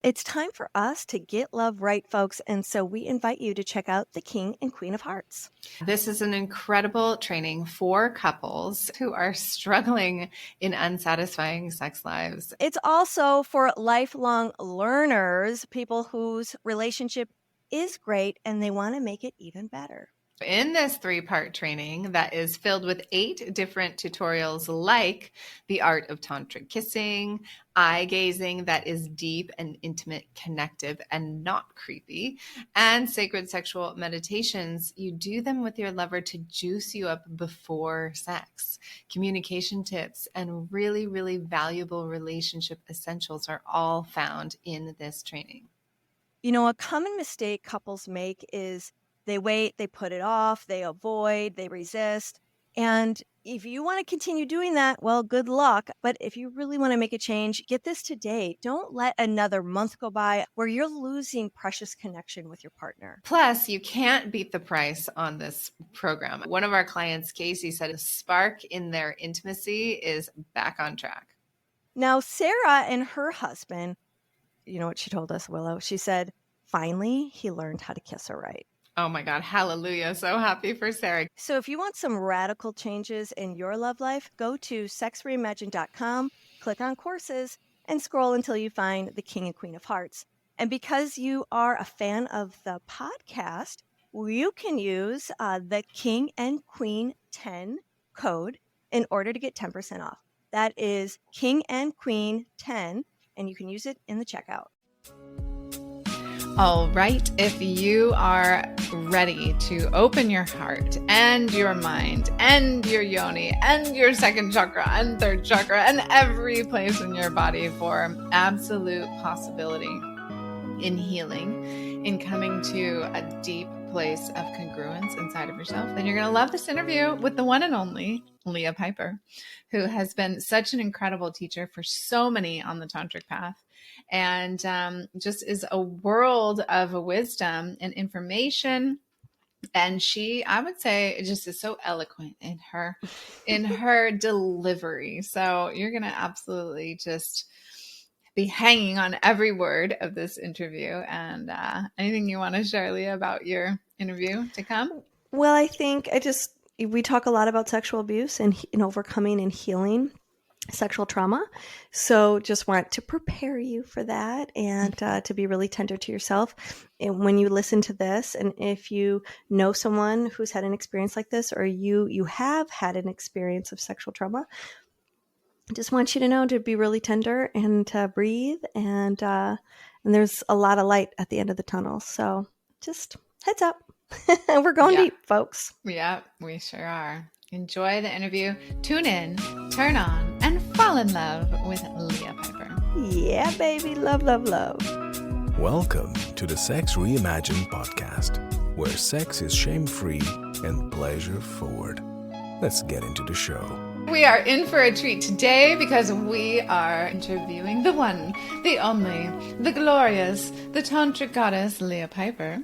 It's time for us to get love right, folks. And so we invite you to check out the King and Queen of Hearts. This is an incredible training for couples who are struggling in unsatisfying sex lives. It's also for lifelong learners, people whose relationship is great and they want to make it even better. In this 3-part training that is filled with 8 different tutorials, like the art of tantric kissing, eye gazing that is deep and intimate, connective, and not creepy, and sacred sexual meditations, you do them with your lover to juice you up before sex. Communication tips and really, really valuable relationship essentials are all found in this training. You know, a common mistake couples make is they wait, they put it off, they avoid, they resist. And if you want to continue doing that, well, good luck. But if you really want to make a change, get this today. Don't let another month go by where you're losing precious connection with your partner. Plus, you can't beat the price on this program. One of our clients, Casey, said a spark in their intimacy is back on track. Now, Sarah and her husband, you know what she told us, Willow? She said, finally, he learned how to kiss her right. Oh my God, hallelujah. So happy for Sarah. So if you want some radical changes in your love life, go to sexreimagine.com, click on courses, and scroll until you find the King and Queen of Hearts. And because you are a fan of the podcast, you can use the King and Queen 10 code in order to get 10% off. That is King and Queen 10, and you can use it in the checkout. All right, if you are ready to open your heart and your mind and your yoni and your second chakra and third chakra and every place in your body for absolute possibility in healing, in coming to a deep place of congruence inside of yourself, then you're going to love this interview with the one and only Leah Piper, who has been such an incredible teacher for so many on the tantric path. And just is a world of wisdom and information. And she, I would say, just is so eloquent in her delivery. So you're going to absolutely just be hanging on every word of this interview. And anything you want to share, Leah, about your interview to come? Well, I think we talk a lot about sexual abuse and overcoming and healing sexual trauma. So just want to prepare you for that and to be really tender to yourself. And when you listen to this, and if you know someone who's had an experience like this, or you have had an experience of sexual trauma, I just want you to know to be really tender and to breathe. And there's a lot of light at the end of the tunnel. So just heads up. We're going deep, folks. Yeah, we sure are. Enjoy the interview. Tune in, turn on, and fall in love with Leah Piper. Yeah, baby. Love, love, love. Welcome to the Sex Reimagined podcast, where sex is shame-free and pleasure-forward. Let's get into the show. We are in for a treat today because we are interviewing the one, the only, the glorious, the tantric goddess, Leah Piper.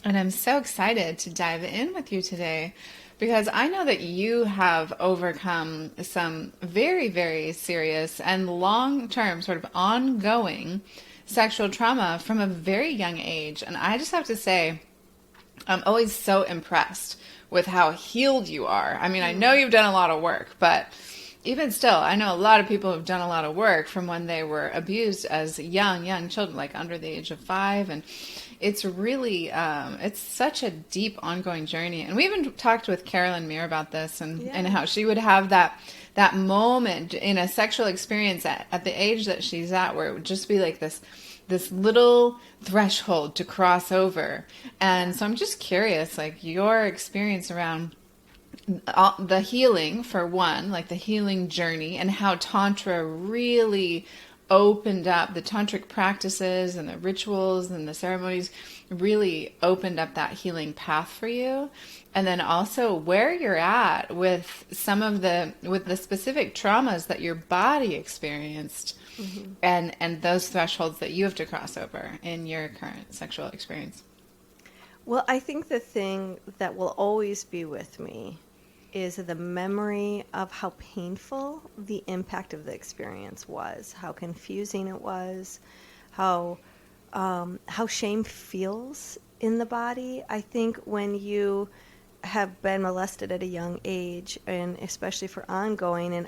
And I'm so excited to dive in with you today because I know that you have overcome some very, very serious and long-term, sort of ongoing sexual trauma from a very young age. And I just have to say, I'm always so impressed with how healed you are. I mean, I know you've done a lot of work, but even still, I know a lot of people who've done a lot of work from when they were abused as young children, like under the age of 5. And it's really, it's such a deep ongoing journey. And we even talked with Carolyn Meir about this and how she would have that moment in a sexual experience at the age that she's at, where it would just be like this little threshold to cross over. And so I'm just curious, like your experience around the healing, for one, like the healing journey, and how Tantra really opened up the tantric practices and the rituals and the ceremonies really opened up that healing path for you. And then also where you're at with with the specific traumas that your body experienced, and those thresholds that you have to cross over in your current sexual experience. Well, I think the thing that will always be with me is the memory of how painful the impact of the experience was, how confusing it was, how shame feels in the body. I think when you have been molested at a young age, and especially for ongoing, and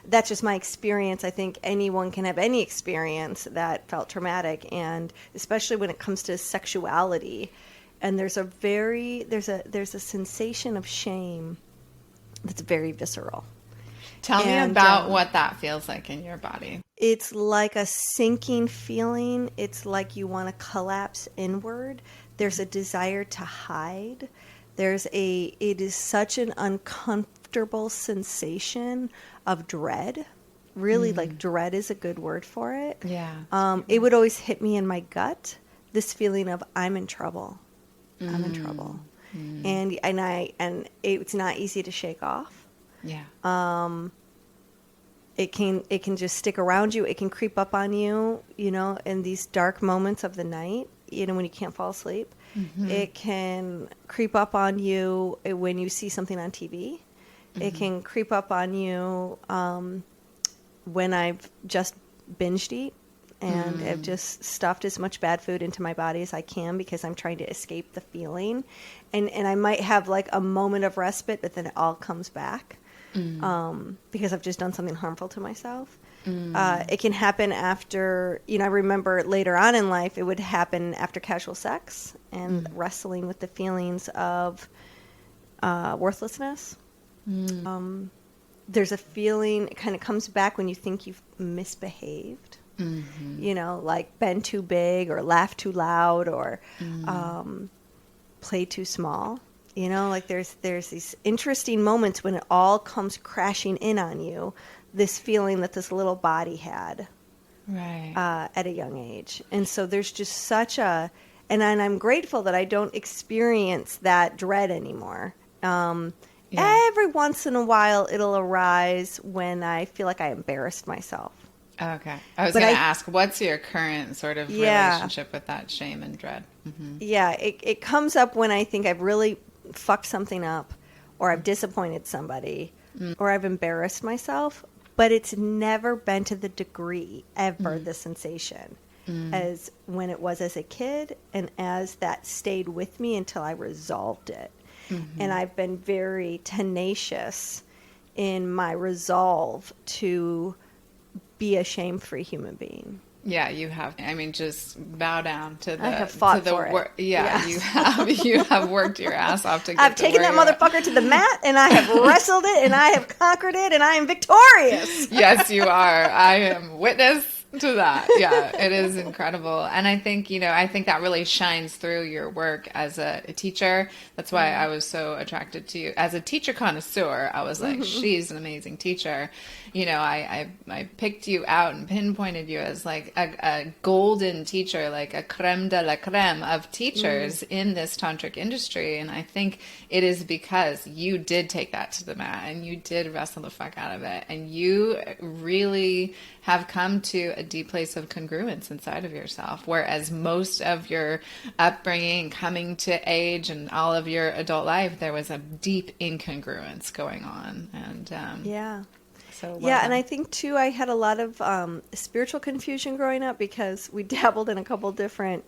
that's just my experience. I think anyone can have any experience that felt traumatic, and especially when it comes to sexuality. And there's a sensation of shame that's very visceral. Tell me about what that feels like in your body. It's like a sinking feeling. It's like you want to collapse inward. There's a desire to hide. It is such an uncomfortable sensation of dread. Really, like dread is a good word for it. Yeah. It would always hit me in my gut, this feeling of I'm in trouble. I'm in trouble. And it's not easy to shake off. Yeah. It can just stick around you. It can creep up on you, in these dark moments of the night, when you can't fall asleep. Mm-hmm. It can creep up on you when you see something on TV. Mm-hmm. It can creep up on you when I've just binged eat and have just stuffed as much bad food into my body as I can because I'm trying to escape the feeling. And I might have like a moment of respite, but then it all comes back. Because I've just done something harmful to myself. It can happen after, I remember later on in life, it would happen after casual sex and wrestling with the feelings of worthlessness. There's a feeling, it kind of comes back when you think you've misbehaved. Like been too big or laughed too loud or played too small. Like there's these interesting moments when it all comes crashing in on you, this feeling that this little body had at a young age. And so there's just and I'm grateful that I don't experience that dread anymore. Every once in a while it'll arise when I feel like I embarrassed myself. Okay. I was going to ask, what's your current sort of relationship with that shame and dread? Mm-hmm. Yeah, it comes up when I think I've really fucked something up, or I've disappointed somebody, or I've embarrassed myself, but it's never been to the degree ever the sensation as when it was as a kid, and as that stayed with me until I resolved it. And I've been very tenacious in my resolve to be a shame-free human being. Yeah, you have. I mean, just bow down to the. I have fought for it. Yeah, yes. You have worked your ass off to get. I've taken that motherfucker to the mat, and I have wrestled it, and I have conquered it, and I am victorious. Yes, you are. I am witness to that. Yeah, it is incredible. And I think, I think that really shines through your work as a teacher. That's why I was so attracted to you. As a teacher connoisseur, I was like, she's an amazing teacher. I picked you out and pinpointed you as like a golden teacher, like a creme de la creme of teachers in this tantric industry. And I think it is because you did take that to the mat and you did wrestle the fuck out of it. And you really have come to a deep place of congruence inside of yourself, whereas most of your upbringing, coming to age, and all of your adult life, there was a deep incongruence going on. And and I think too, I had a lot of spiritual confusion growing up because we dabbled in a couple different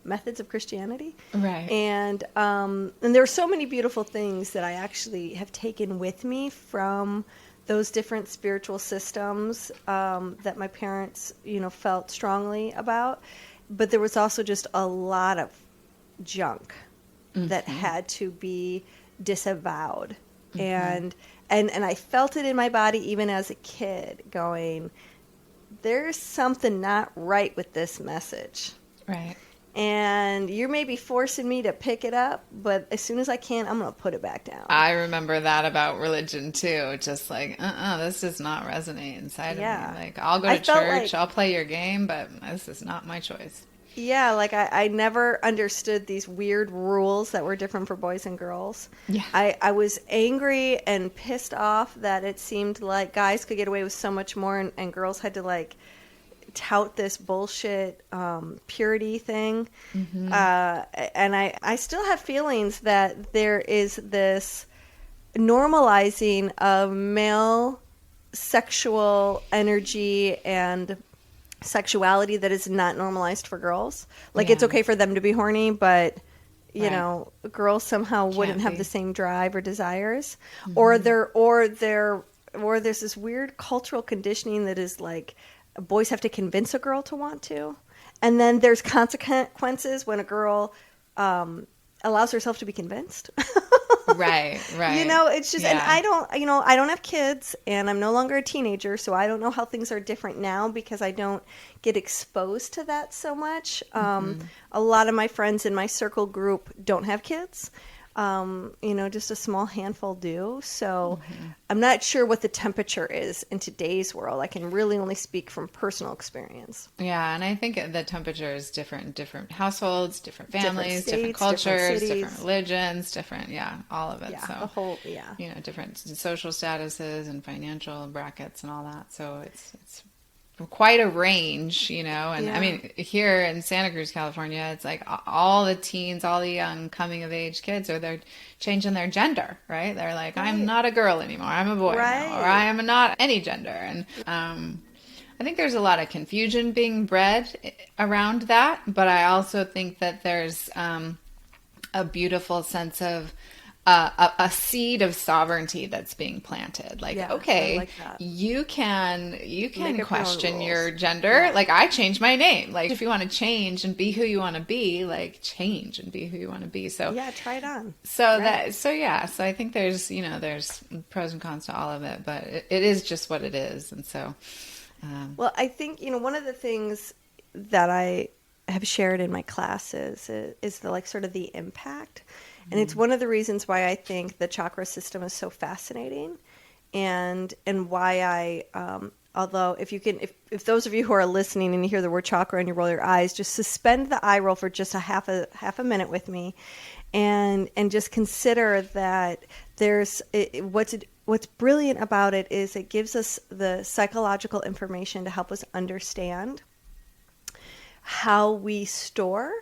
methods of Christianity, right? And there are so many beautiful things that I actually have taken with me from those different spiritual systems that my parents, felt strongly about. But there was also just a lot of junk that had to be disavowed. And I felt it in my body even as a kid going, there's something not right with this message. Right. And you're maybe forcing me to pick it up, but as soon as I can, I'm going to put it back down. I remember that about religion too. Just like, this does not resonate inside of me. Like, I'll go to church, I'll play your game, but this is not my choice. Yeah, like I never understood these weird rules that were different for boys and girls. Yeah. I was angry and pissed off that it seemed like guys could get away with so much more and girls had to like tout this bullshit purity thing. And I still have feelings that there is this normalizing of male sexual energy and sexuality that is not normalized for girls. Like it's okay for them to be horny, but you know, girls somehow wouldn't have the same drive or desires, or there's this weird cultural conditioning that is like boys have to convince a girl to want to, and then there's consequences when a girl allows herself to be convinced. Right. You know, it's just, and I don't have kids, and I'm no longer a teenager, so I don't know how things are different now because I don't get exposed to that so much. A lot of my friends in my circle group don't have kids. You know, just a small handful do. So I'm not sure what the temperature is in today's world. I can really only speak from personal experience. Yeah, and I think the temperature is different in different households, different families, different states, different cultures, different different religions, different, all of it. Yeah, so the whole, you know, different social statuses and financial brackets and all that. So it's quite a range, you know. And I mean, here in Santa Cruz, California, it's like all the teens, all the young coming of age kids they're changing their gender, right? They're like, I'm not a girl anymore, I'm a boy now, or I am not any gender. And I think there's a lot of confusion being bred around that, but I also think that there's a beautiful sense of a seed of sovereignty that's being planted. Like, okay, like you can question your gender. Yeah. Like, I changed my name. Like, if you want to change and be who you want to be, like, change and be who you want to be. So yeah, try it on. So so I think there's, you know, there's pros and cons to all of it, but it is just what it is. And so, well, I think, you know, one of the things that I have shared in my classes is the, like, sort of the impact. And it's one of the reasons why I think the chakra system is so fascinating, and why I, although if those of you who are listening and you hear the word chakra and you roll your eyes, just suspend the eye roll for just a half a minute with me, and just consider that there's what's brilliant about it is it gives us the psychological information to help us understand how we store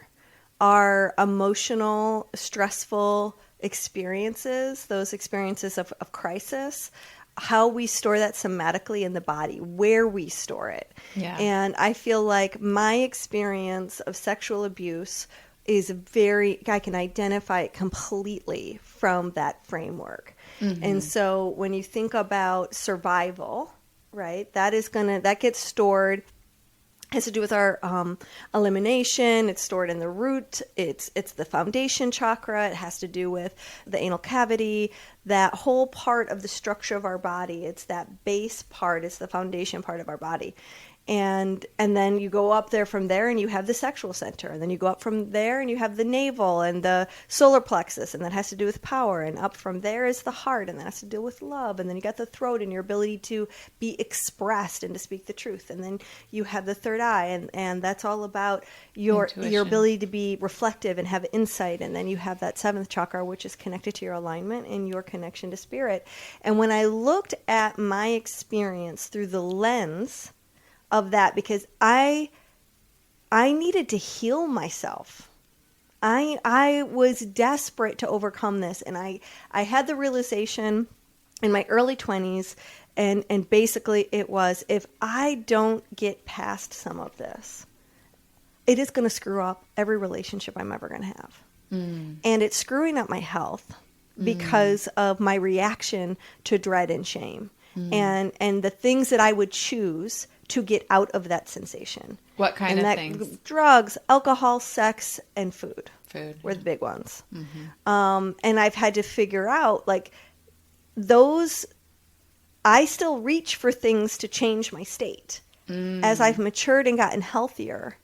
our emotional, stressful experiences, those experiences of crisis, how we store that somatically in the body, where we store it. Yeah. And I feel like my experience of sexual abuse is I can identify it completely from that framework. And so when you think about survival, right, that gets stored, has to do with our elimination. It's stored in the root. It's the foundation chakra. It has to do with the anal cavity, that whole part of the structure of our body. It's that base part. It's the foundation part of our body. And then you go up there from there and you have the sexual center. And then you go up from there and you have the navel and the solar plexus, and that has to do with power. And up from there is the heart, and that has to do with love. And then you got the throat and your ability to be expressed and to speak the truth. And then you have the third eye, and that's all about your ability to be reflective and have insight. And then you have that seventh chakra, which is connected to your alignment and your connection to spirit. And when I looked at my experience through the lens of that, because I needed to heal myself. I was desperate to overcome this, and I had the realization in my early 20s, and basically it was, if I don't get past some of this, it is going to screw up every relationship I'm ever going to have. And it's screwing up my health because of my reaction to dread and shame. And the things that I would choose to get out of that sensation. What kind of things? Drugs, alcohol, sex, and food. Food were the big ones. And I've had to figure out, like, those, I still reach for things to change my state. As I've matured and gotten healthier,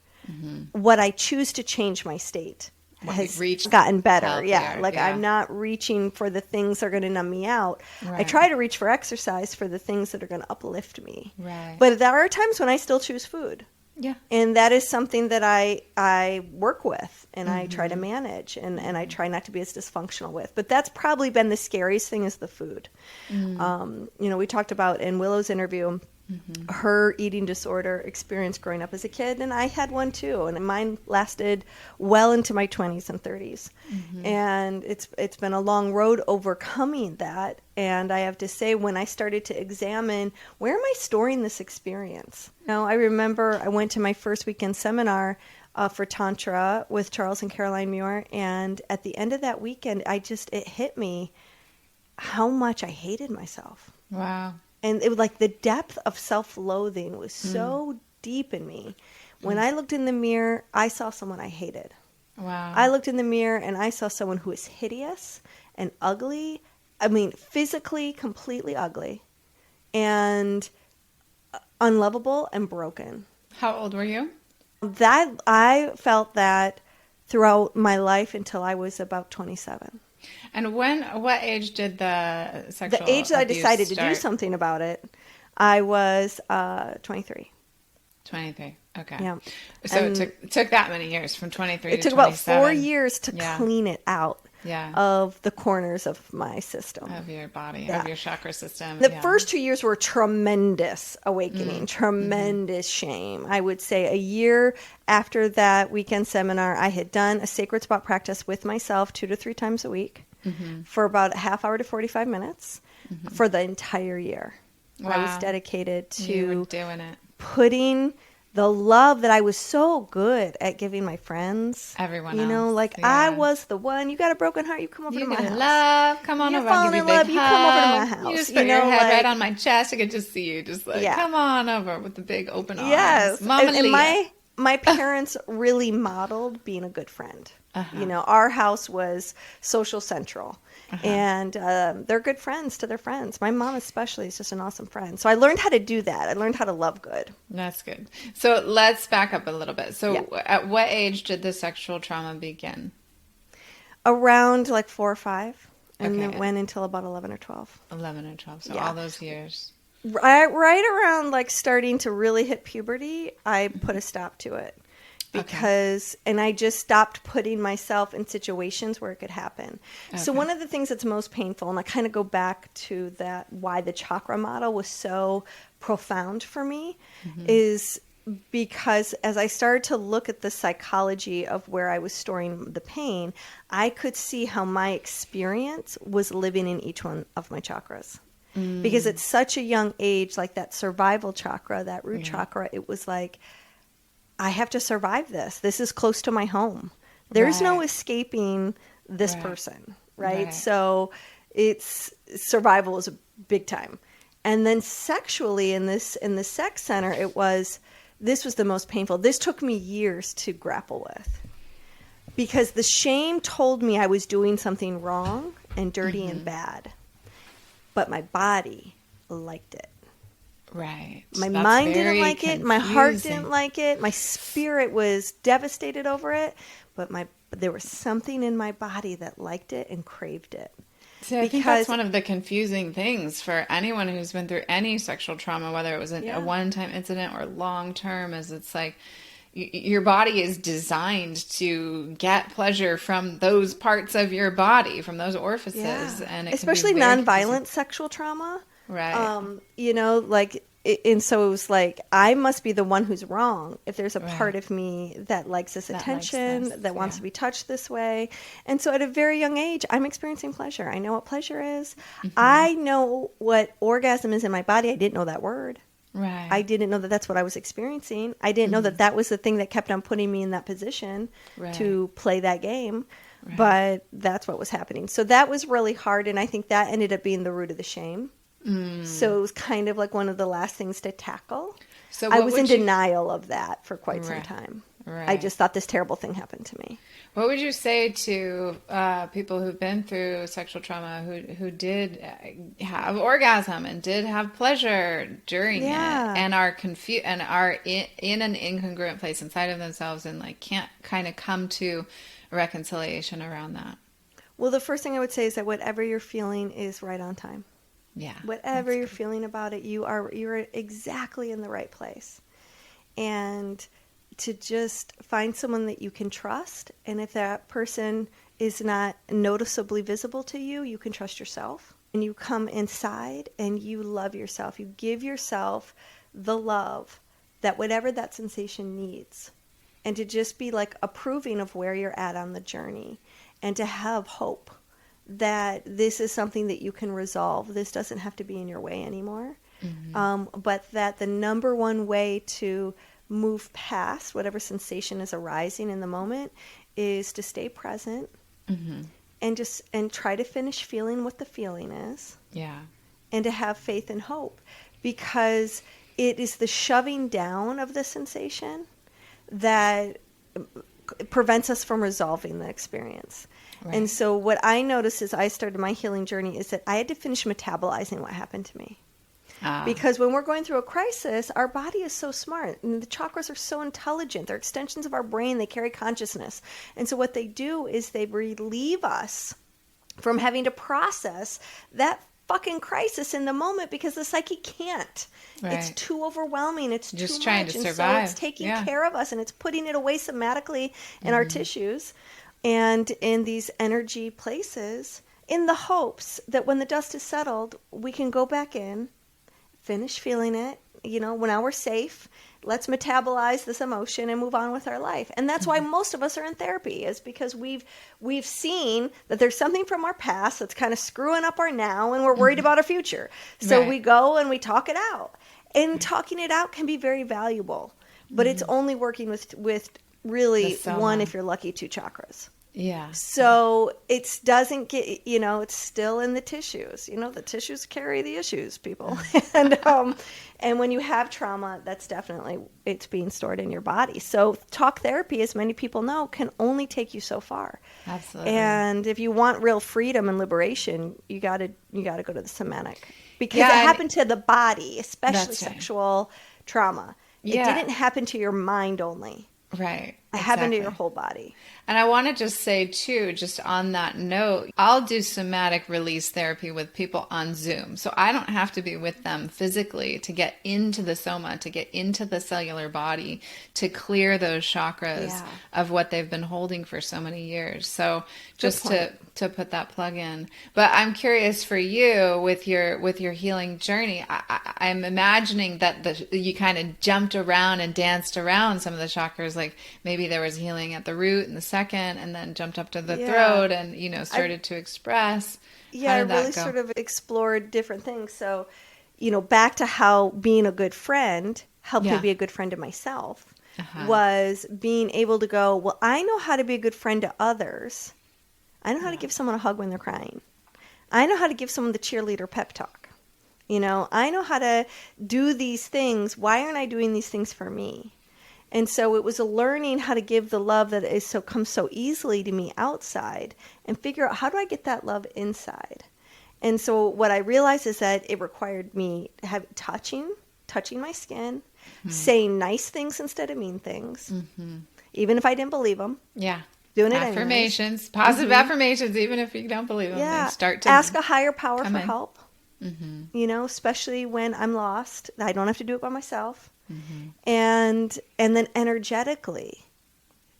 what I choose to change my state has gotten better. Healthier, I'm not reaching for the things that are going to numb me out. Right. I try to reach for exercise for the things that are going to uplift me. Right. But there are times when I still choose food. Yeah. And that is something that I work with, and I try to manage, and I try not to be as dysfunctional with. But that's probably been the scariest thing, is the food. You know, we talked about in Willow's interview her eating disorder experience growing up as a kid, and I had one too, and mine lasted well into my 20s and 30s. And it's been a long road overcoming that. And I have to say, when I started to examine, where am I storing this experience? I remember I went to my first weekend seminar for Tantra with Charles and Caroline Muir, and at the end of that weekend, it hit me how much I hated myself. Wow. And it was like the depth of self-loathing was so deep in me. When I looked in the mirror, I saw someone I hated. Wow. I looked in the mirror and I saw someone who was hideous and ugly. I mean, physically completely ugly and unlovable and broken. How old were you? That I felt that throughout my life until I was about 27. And what age did the sexual The age that I abuse decided to do start? something about it, I was 23. 23. Okay. Yeah. So And it took that many years, from 23 it to took about 27. 4 years to Yeah. clean it out Yeah. of the corners of my system. Of your body, Yeah. of your chakra system. The Yeah. first 2 years were tremendous awakening, tremendous shame. I would say a year after that weekend seminar, I had done a sacred spot practice with myself 2 to 3 times a week for about a half hour to 45 minutes for the entire year. I was Wow. dedicated You were to doing it. putting the love that I was so good at giving my friends. Everyone You know, else, like yeah. I was the one, you got a broken heart, you come over You to my need house. love. Come on You're over. I'll falling give you in a big love, you come over to my hug. house, You just you put your know, head right like- on my chest. I could just see you just like, Yeah. come on over with the big open arms. Yes. Mama and Leah. my parents really modeled being a good friend. You know, our house was social central. And they're good friends to their friends. My mom especially is just an awesome friend. So I learned how to do that. I learned how to love good. That's good. So let's back up a little bit. So Yeah. at what age did the sexual trauma begin? Around like 4 or 5. And Okay. it went until about 11 or 12. 11 or 12. So Yeah. all those years. Right around like starting to really hit puberty, I put a stop to it. Because, and I just stopped putting myself in situations where it could happen. So Okay. one of the things that's most painful, and I kind of go back to that, why the chakra model was so profound for me, is because as I started to look at the psychology of where I was storing the pain, I could see how my experience was living in each one of my chakras. Because at such a young age, like that survival chakra, that root chakra, it was like, I have to survive this. This is close to my home. There's no Right. escaping this Right. person, right? Right. So it's survival is a big time. And then sexually in the sex center, this was the most painful. This took me years to grapple with. Because the shame told me I was doing something wrong and dirty and bad. But my body liked it. Right. My That's mind didn't very like it. My heart confusing. didn't like it. My spirit was devastated over it. But there was something in my body that liked it and craved it. See, I think because- that's one of the confusing things for anyone who's been through any sexual trauma, whether it was a one-time incident or long-term, is it's like your body is designed to get pleasure from those parts of your body, from those orifices. And it especially can be very nonviolent sexual trauma. Right. You know, like, and so it was like, I must be the one who's wrong if there's a Right. part of me that likes this That likes attention, this, that wants yeah. to be touched this way. And so at a very young age, I'm experiencing pleasure. I know what pleasure is. I know what orgasm is in my body. I didn't know that word. Right. I didn't know that that's what I was experiencing. I didn't know that that was the thing that kept on putting me in that position Right. to play that game. Right. But that's what was happening. So that was really hard. And I think that ended up being the root of the shame. So it was kind of like one of the last things to tackle. So I what was would in you- denial of that for quite some Right. time. I Right. just thought this terrible thing happened to me. What would you say to people who've been through sexual trauma who did have orgasm and did have pleasure during Yeah. it and are confused and are in an incongruent place inside of themselves and like can't kind of come to reconciliation around that? Well, the first thing I would say is that whatever you're feeling is right on time. Yeah. Whatever you're feeling about it, you're exactly in the right place. And to just find someone that you can trust, and if that person is not noticeably visible to you, you can trust yourself. And you come inside and you love yourself. You give yourself the love that whatever that sensation needs, and to just be like approving of where you're at on the journey, and to have hope that this is something that you can resolve. This doesn't have to be in your way anymore. But that the number one way to move past whatever sensation is arising in the moment is to stay present, and try to finish feeling what the feeling is. Yeah. And to have faith and hope, because it is the shoving down of the sensation that prevents us from resolving the experience. Right. And so what I noticed as I started my healing journey is that I had to finish metabolizing what happened to me. Because when we're going through a crisis, our body is so smart, and the chakras are so intelligent. They're extensions of our brain. They carry consciousness. And so what they do is they relieve us from having to process that fucking crisis in the moment, because the psyche can't. Right. It's too overwhelming. It's just too trying much. To survive. And so it's taking care of us, and it's putting it away somatically in our tissues and in these energy places, in the hopes that when the dust is settled, we can go back in, finish feeling it, when we're safe, let's metabolize this emotion and move on with our life. And that's why most of us are in therapy, is because we've seen that there's something from our past that's kind of screwing up our now, and we're worried about our future. So we go and we talk it out. And talking it out can be very valuable, but it's only working with really one, if you're lucky, 2 chakras. Yeah. So it doesn't get, it's still in the tissues. The tissues carry the issues, people. And when you have trauma, that's definitely, it's being stored in your body. So talk therapy, as many people know, can only take you so far. Absolutely. And if you want real freedom and liberation, you got to go to the somatic, because it happened to the body, especially sexual trauma. It didn't happen to your mind only. Right. It happened to your whole body. And I want to just say, too, just on that note, I'll do somatic release therapy with people on Zoom. So I don't have to be with them physically to get into the soma, to get into the cellular body, to clear those chakras of what they've been holding for so many years. So just to put that plug in. But I'm curious for you with your healing journey. I'm imagining that you kind of jumped around and danced around some of the chakras, like maybe there was healing at the root and the second, and then jumped up to the throat and, started to express. Yeah, I really sort of explored different things. So, back to how being a good friend helped me be a good friend to myself was being able to go, well, I know how to be a good friend to others. I know how to give someone a hug when they're crying. I know how to give someone the cheerleader pep talk. I know how to do these things. Why aren't I doing these things for me? And so it was a learning how to give the love that comes so easily to me outside, and figure out, how do I get that love inside? And so what I realized is that it required me touching my skin, saying nice things instead of mean things, even if I didn't believe them. Yeah. Doing it affirmations, positive affirmations, even if you don't believe them. Yeah. Start to ask a higher power for help. Especially when I'm lost. I don't have to do it by myself. And then energetically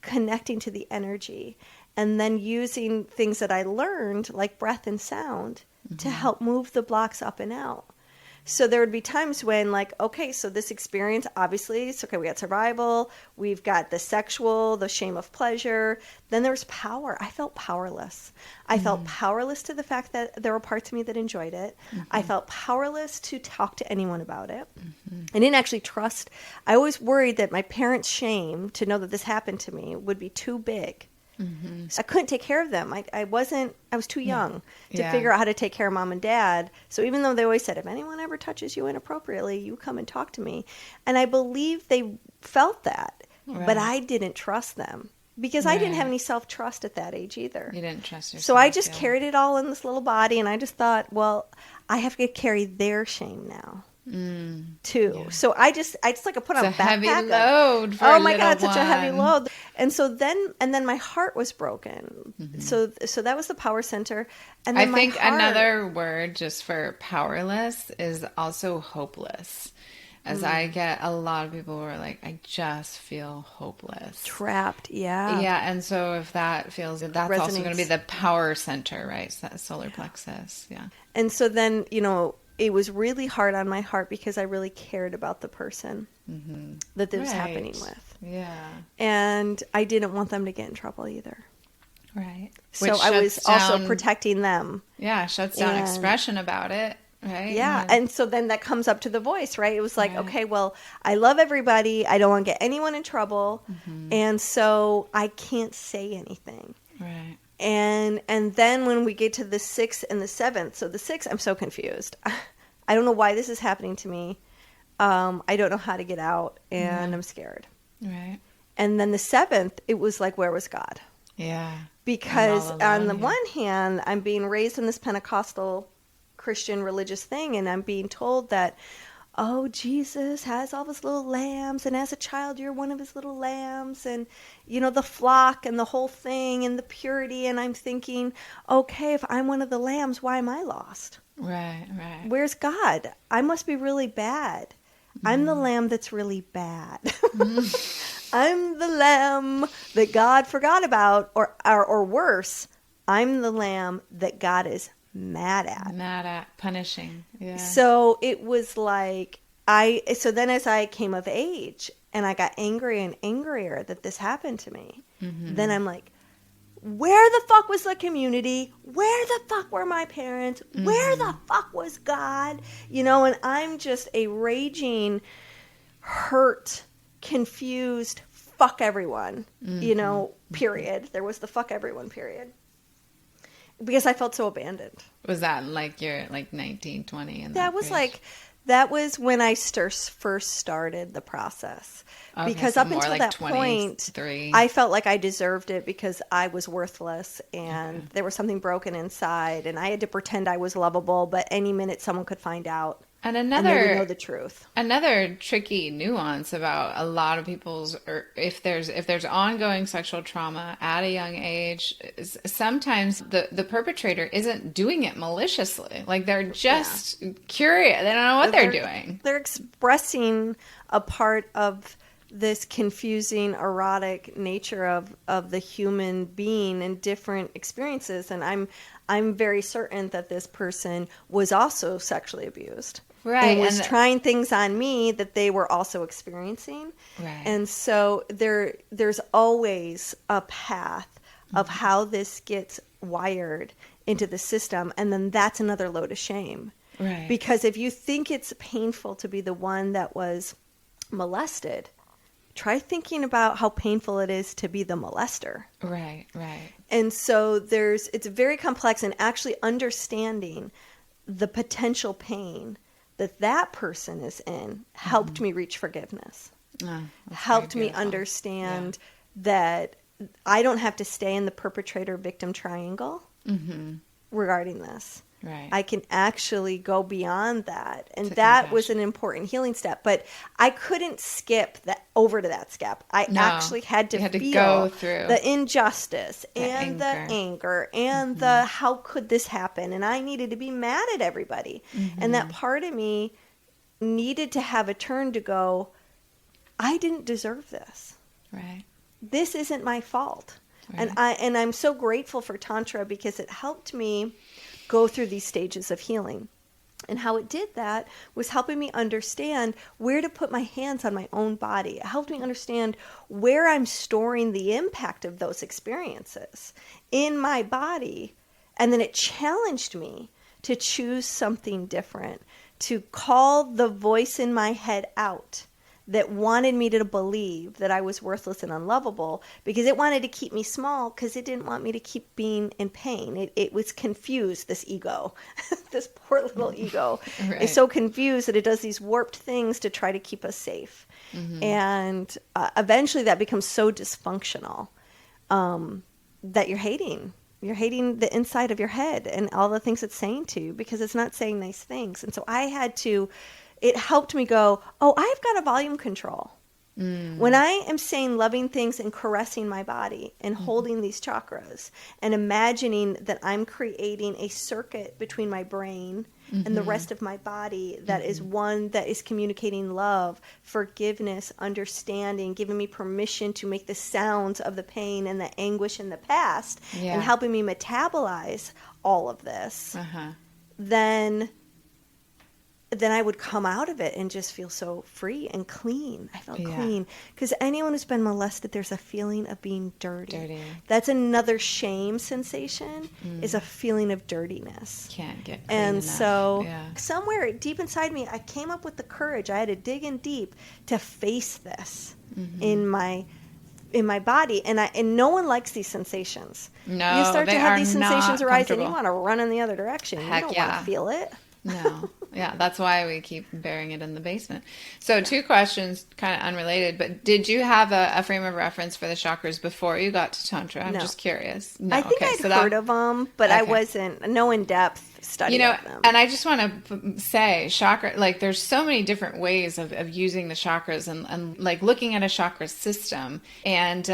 connecting to the energy, and then using things that I learned, like breath and sound, to help move the blocks up and out. So there would be times when, like, okay, so this experience, obviously, it's okay, we got survival, we've got the sexual, the shame of pleasure, then there's power. I felt powerless. I felt powerless to the fact that there were parts of me that enjoyed it. I felt powerless to talk to anyone about it. I didn't actually trust. I always worried that my parents' shame to know that this happened to me would be too big. So I couldn't take care of them. I was too young to figure out how to take care of mom and dad. So even though they always said, if anyone ever touches you inappropriately, you come and talk to me. And I believe they felt that, but I didn't trust them, because I didn't have any self-trust at that age either. You didn't trust yourself. So I just carried it all in this little body, and I just thought, well, I have to carry their shame now. Too. Yeah. So I just like put on a heavy load for oh my god, it's such a heavy load. And so then my heart was broken. So that was the power center. And then I think another word just for powerless is also hopeless. As I get a lot of people who are like, I just feel hopeless. Trapped, yeah. Yeah, and so if that feels, that's also going to be the power center, right? So that solar plexus, yeah. And so then, it was really hard on my heart because I really cared about the person that this was happening with. Yeah. And I didn't want them to get in trouble either. Right. So I was also protecting them. Yeah, shuts down expression about it, right? Yeah, and so then that comes up to the voice, right? It was like, okay, well, I love everybody. I don't want to get anyone in trouble. And so I can't say anything. Right. And then when we get to the 6th and the 7th, so the 6th, I'm so confused. I don't know why this is happening to me. I don't know how to get out, and I'm scared. Right. And then the 7th, it was like, where was God? Yeah. Because on the one hand, I'm being raised in this Pentecostal Christian religious thing, and I'm being told that, oh, Jesus has all his little lambs, and as a child, you're one of his little lambs, and, the flock and the whole thing and the purity. And I'm thinking, okay, if I'm one of the lambs, why am I lost? Right. Where's God? I must be really bad. I'm the lamb that's really bad. I'm the lamb that God forgot about, or worse, I'm the lamb that God is mad at. Punishing. Yeah. So it was like, so then as I came of age and I got angry and angrier that this happened to me, then I'm like, where the fuck was the community? Where the fuck were my parents? Where the fuck was God? And I'm just a raging, hurt, confused, fuck everyone, period. There was the fuck everyone period. Because I felt so abandoned. Was that like you're like 19, 20? That was when I first started the process. Okay, because so up until like that 23. point, I felt like I deserved it because I was worthless and there was something broken inside, and I had to pretend I was lovable, but any minute someone could find out. And they would know the truth. Another tricky nuance about a lot of people's, or if there's ongoing sexual trauma at a young age, sometimes the perpetrator isn't doing it maliciously. Like they're just curious. They don't know what they're doing. They're expressing a part of this confusing, erotic nature of the human being and different experiences. And I'm very certain that this person was also sexually abused. Right. And was trying things on me that they were also experiencing. Right. And so there's always a path of how this gets wired into the system. And then that's another load of shame. Right. Because if you think it's painful to be the one that was molested, try thinking about how painful it is to be the molester. Right. And so it's very complex, and actually understanding the potential pain that person is in helped me reach forgiveness. Helped me understand that I don't have to stay in the perpetrator-victim triangle regarding this. Right. I can actually go beyond that. And that was an important healing step. But I couldn't skip over to that step. I actually had to feel go through the injustice and the anger and the how could this happen? And I needed to be mad at everybody. And that part of me needed to have a turn to go, I didn't deserve this. Right. This isn't my fault. Right. And I'm so grateful for Tantra because it helped me go through these stages of healing. And how it did that was helping me understand where to put my hands on my own body. It helped me understand where I'm storing the impact of those experiences in my body. And then it challenged me to choose something different, to call the voice in my head out that wanted me to believe that I was worthless and unlovable, because it wanted to keep me small because it didn't want me to keep being in pain. It was confused, this ego. This poor little ego is so confused that it does these warped things to try to keep us safe. And eventually that becomes so dysfunctional that you're hating the inside of your head and all the things it's saying to you, because it's not saying nice things. And so it helped me go, oh, I've got a volume control. When I am saying loving things and caressing my body and holding these chakras and imagining that I'm creating a circuit between my brain and the rest of my body that is one that is communicating love, forgiveness, understanding, giving me permission to make the sounds of the pain and the anguish in the past and helping me metabolize all of this, then then I would come out of it and just feel so free and clean. I felt clean. Because anyone who's been molested, there's a feeling of being dirty. That's another shame sensation, is a feeling of dirtiness. Can't get clean And enough. so somewhere deep inside me, I came up with the courage. I had to dig in deep to face this in my body, and no one likes these sensations. No, you start they to have are these not sensations arise, and you comfortable. want to run in the other direction. Heck you don't yeah. want to feel it. No. Yeah, that's why we keep burying it in the basement. So 2 questions, kind of unrelated, but did you have a frame of reference for the chakras before you got to Tantra? I'm just curious. No, I think I'd heard of them, but I wasn't, no in-depth study of them. And I just want to say chakra, like there's so many different ways of using the chakras and like looking at a chakra system. And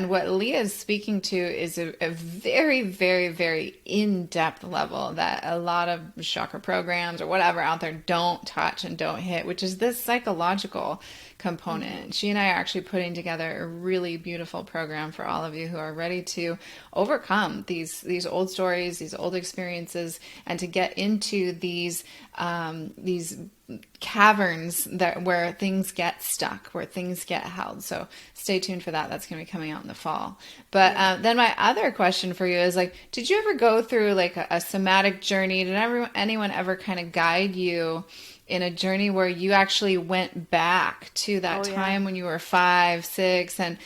what Leah is speaking to is a very, very, very in-depth level that a lot of chakra programs or whatever out there don't touch and don't hit, which is this psychological component. She and I are actually putting together a really beautiful program for all of you who are ready to overcome these old stories, these old experiences, and to get into these caverns where things get stuck, where things get held. So stay tuned for that. That's going to be coming out in the fall. But then my other question for you is like, did you ever go through like a somatic journey? Did anyone ever kind of guide you in a journey where you actually went back to that time when you were 5, 6 and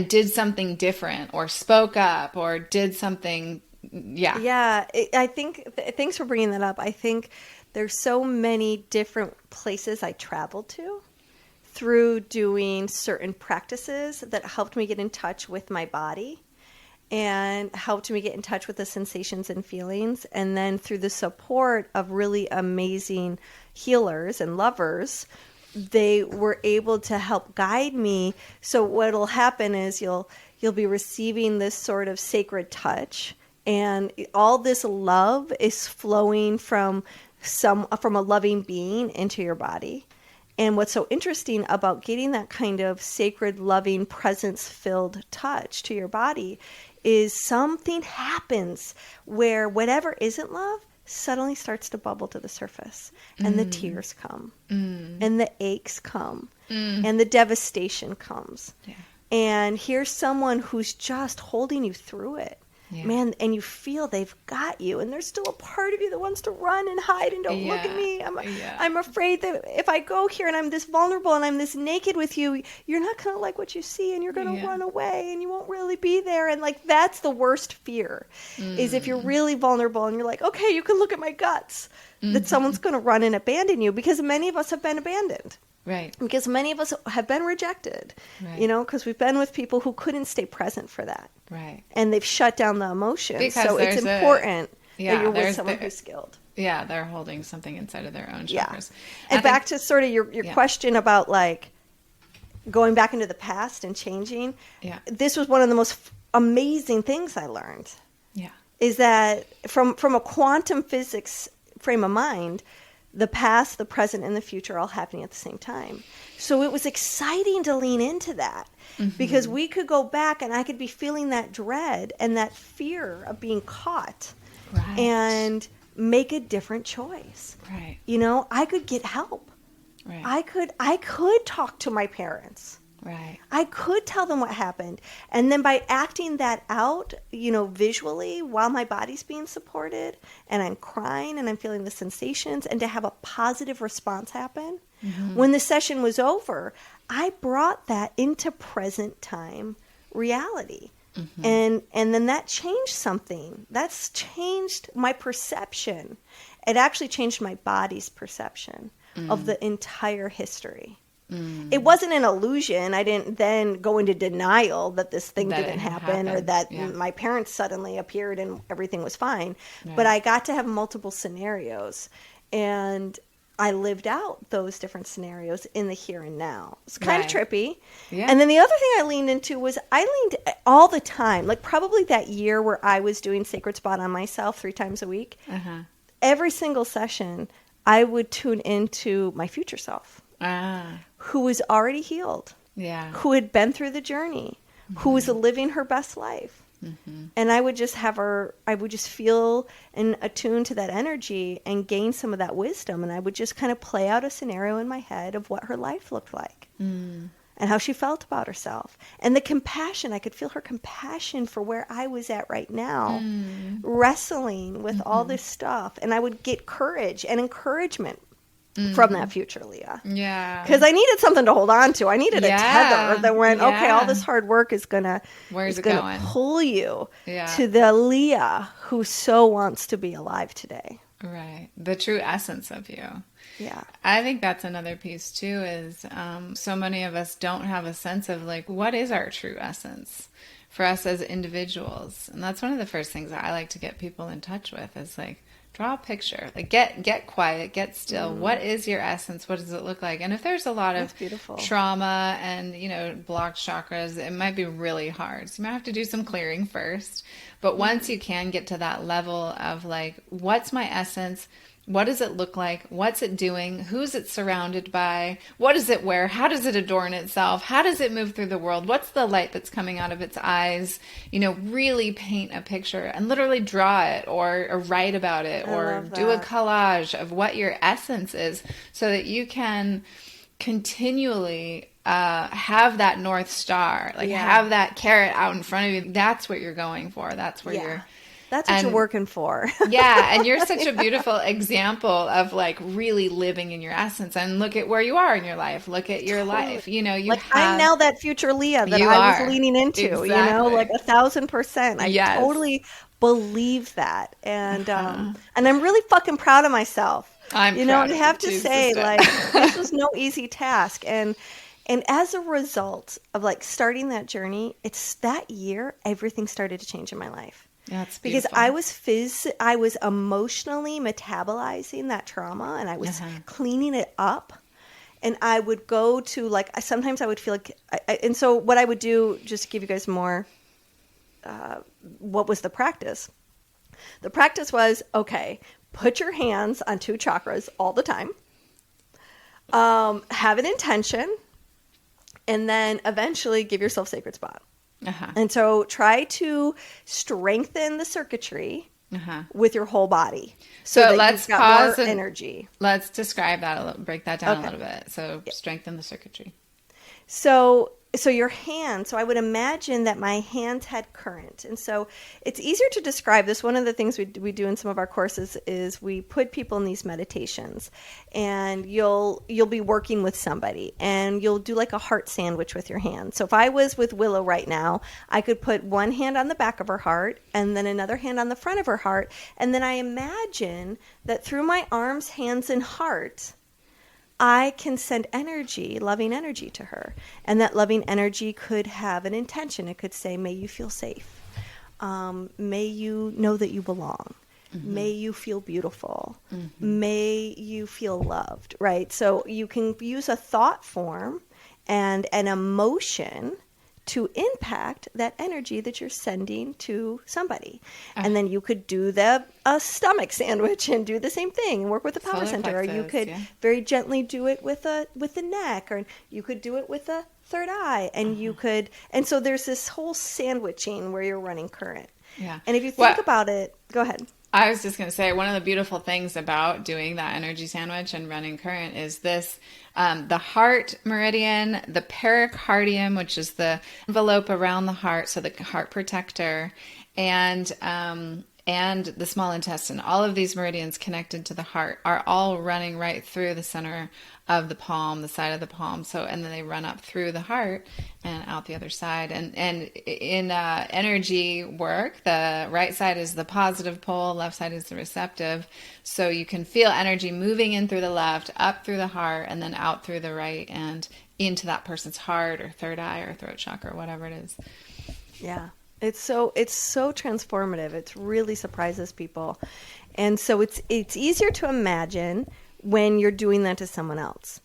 did something different or spoke up or did something? I think thanks for bringing that up. I think there's so many different places I traveled to through doing certain practices that helped me get in touch with my body and helped me get in touch with the sensations and feelings. And then through the support of really amazing healers and lovers, they were able to help guide me. So what'll happen is you'll be receiving this sort of sacred touch, and all this love is flowing from a loving being into your body. And what's so interesting about getting that kind of sacred, loving, presence-filled touch to your body is something happens where whatever isn't love suddenly starts to bubble to the surface, and the tears come, and the aches come, and the devastation comes. Yeah. And here's someone who's just holding you through it. Yeah. Man, and you feel they've got you, and there's still a part of you that wants to run and hide and don't look at me. I'm afraid that if I go here and I'm this vulnerable and I'm this naked with you, you're not going to like what you see, and you're going to run away, and you won't really be there. And like, that's the worst fear, is if you're really vulnerable and you're like, okay, you can look at my guts, that someone's going to run and abandon you, because many of us have been abandoned. Right. Because many of us have been rejected, because we've been with people who couldn't stay present for that. Right. And they've shut down the emotions. Because so it's important that you're with someone who's skilled. Yeah, they're holding something inside of their own chakras. And back to sort of your question about like going back into the past and changing. Yeah. This was one of the most amazing things I learned. Yeah. Is that from a quantum physics frame of mind, the past, the present, and the future all happening at the same time. So it was exciting to lean into that, because we could go back and I could be feeling that dread and that fear of being caught and make a different choice. Right. I could get help. Right. I could talk to my parents. Right. I could tell them what happened. And then by acting that out, visually while my body's being supported and I'm crying and I'm feeling the sensations, and to have a positive response happen, when the session was over, I brought that into present time reality. And then that changed something. That's changed my perception. It actually changed my body's perception of the entire history. It wasn't an illusion. I didn't then go into denial that this thing didn't happen or that my parents suddenly appeared and everything was fine. Right. But I got to have multiple scenarios, and I lived out those different scenarios in the here and now. It's kind of trippy. Yeah. And then the other thing I leaned into was I leaned all the time, like probably that year where I was doing Sacred Spot on myself 3 times a week. Every single session, I would tune into my future self. Who was already healed, who had been through the journey, who was living her best life. And I would just I would just feel and attune to that energy and gain some of that wisdom. And I would just kind of play out a scenario in my head of what her life looked like and how she felt about herself. And the compassion, I could feel her compassion for where I was at right now, wrestling with all this stuff. And I would get courage and encouragement from that future Leah. Yeah. Because I needed something to hold on to. I needed a tether that went, okay, all this hard work is gonna pull you to the Leah who so wants to be alive today. Right. The true essence of you. Yeah. I think that's another piece too, is so many of us don't have a sense of like, what is our true essence for us as individuals? And that's one of the first things that I like to get people in touch with is like, draw a picture, like get quiet, get still. What is your essence? What does it look like? And if there's a lot of trauma and, blocked chakras, it might be really hard. So you might have to do some clearing first. But once you can get to that level of like, what's my essence? What does it look like? What's it doing? Who's it surrounded by? What does it wear? How does it adorn itself? How does it move through the world? What's the light that's coming out of its eyes? Really paint a picture and literally draw it or write about it or do a collage of what your essence is so that you can continually have that North Star, have that carrot out in front of you. That's what you're going for. That's where That's what you're working for. Yeah. And you're such a beautiful example of like really living in your essence. And look at where you are in your life. Look at your life. I'm now that future Leah that I was leaning into, like 1,000%. I totally believe that. And I'm really fucking proud of myself. I have to say, this was no easy task. And as a result of like starting that journey, it's that year, everything started to change in my life. Yeah, it's because I was emotionally metabolizing that trauma and I was cleaning it up, and I would go to sometimes I would feel like, and so what I would do, just to give you guys more, what was the practice? The practice was, okay, put your hands on 2 chakras all the time, have an intention, and then eventually give yourself sacred spot. And so try to strengthen the circuitry with your whole body. So let's pause more energy. Let's describe that break that down a little bit. So strengthen the circuitry. So your hands, so I would imagine that my hands had current. And so it's easier to describe this. One of the things we do in some of our courses is we put people in these meditations, and you'll be working with somebody and you'll do like a heart sandwich with your hand. So if I was with Willow right now, I could put one hand on the back of her heart and then another hand on the front of her heart. And then I imagine that through my arms, hands, and heart, I can send energy, loving energy to her. And that loving energy could have an intention. It could say, may you feel safe. May you know that you belong. May you feel beautiful. May you feel loved, right? So you can use a thought form and an emotion to impact that energy that you're sending to somebody. And then you could do a stomach sandwich and do the same thing and work with the power center. Or you could very gently do it with the neck, or you could do it with the third eye. And you could, and so there's this whole sandwiching where you're running current. Yeah. And if you think about it, go ahead. I was just going to say, one of the beautiful things about doing that energy sandwich and running current is this, the heart meridian, the pericardium, which is the envelope around the heart, so the heart protector, and the small intestine. All of these meridians connected to the heart are all running right through the center of the palm, the side of the palm. So, and then they run up through the heart and out the other side. And in energy work, the right side is the positive pole, left side is the receptive. So you can feel energy moving in through the left, up through the heart, and then out through the right and into that person's heart or third eye or throat chakra, whatever it is. Yeah. It's so transformative. It really surprises people. And so it's easier to imagine when you're doing that to someone else.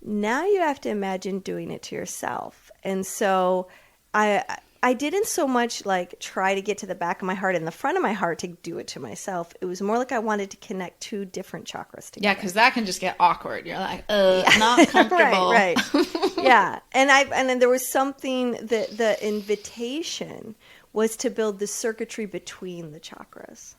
Now you have to imagine doing it to yourself. And so I didn't so much like try to get to the back of my heart and the front of my heart to do it to myself. It was more like I wanted to connect two different chakras together. Yeah, because that can just get awkward. You're like, not comfortable. Right. Yeah. And then there was something that the invitation was to build the circuitry between the chakras.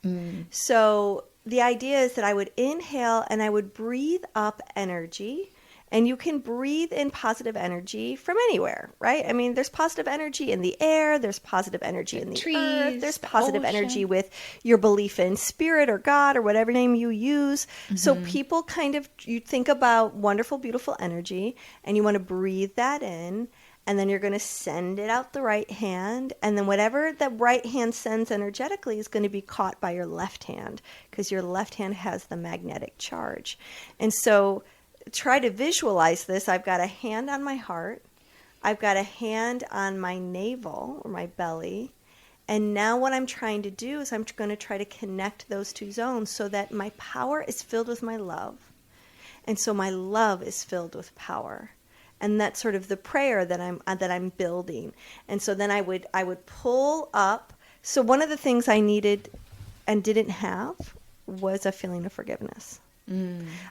So the idea is that I would inhale and I would breathe up energy. And you can breathe in positive energy from anywhere, right? I mean, there's positive energy in the air. There's positive energy in the trees, earth. There's the positive ocean. energy with your belief in spirit or God or whatever name you use. So people you think about wonderful, beautiful energy, and you want to breathe that in, and then you're going to send it out the right hand. And then whatever the right hand sends energetically is going to be caught by your left hand, because your left hand has the magnetic charge. And so try to visualize this. I've got a hand on my heart. I've got a hand on my navel or my belly. And now what I'm trying to do is I'm going to try to connect those two zones so that my power is filled with my love. And so my love is filled with power. And that's sort of the prayer that I'm building. And so then I would pull up. So one of the things I needed and didn't have was a feeling of forgiveness.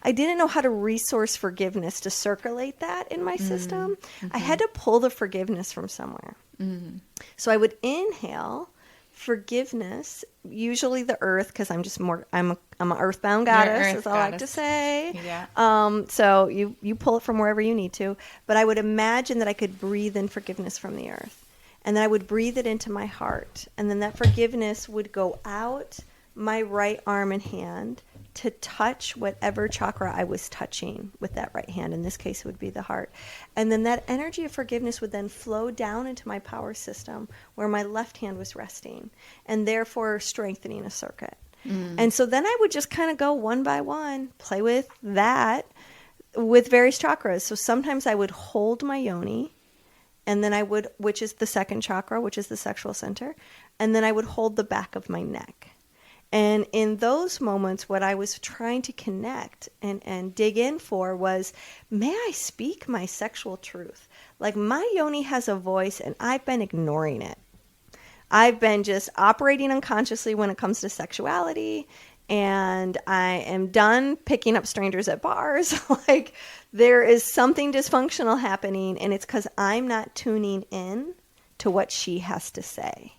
I didn't know how to resource forgiveness to circulate that in my system. I had to pull the forgiveness from somewhere. So I would inhale forgiveness, usually the earth, because I'm an earthbound goddess, as I like to say. Yeah. So you pull it from wherever you need to. But I would imagine that I could breathe in forgiveness from the earth. And then I would breathe it into my heart. And then that forgiveness would go out my right arm and hand to touch whatever chakra I was touching with that right hand. In this case, it would be the heart. And then that energy of forgiveness would then flow down into my power system where my left hand was resting, and therefore strengthening a circuit. And so then I would just kind of go one by one, play with that with various chakras. So sometimes I would hold my yoni, and then which is the second chakra, which is the sexual center, and then I would hold the back of my neck. And in those moments, what I was trying to connect and dig in for was, may I speak my sexual truth? Like, my yoni has a voice, and I've been ignoring it. I've been just operating unconsciously when it comes to sexuality, and I am done picking up strangers at bars. Like, there is something dysfunctional happening, and it's because I'm not tuning in to what she has to say.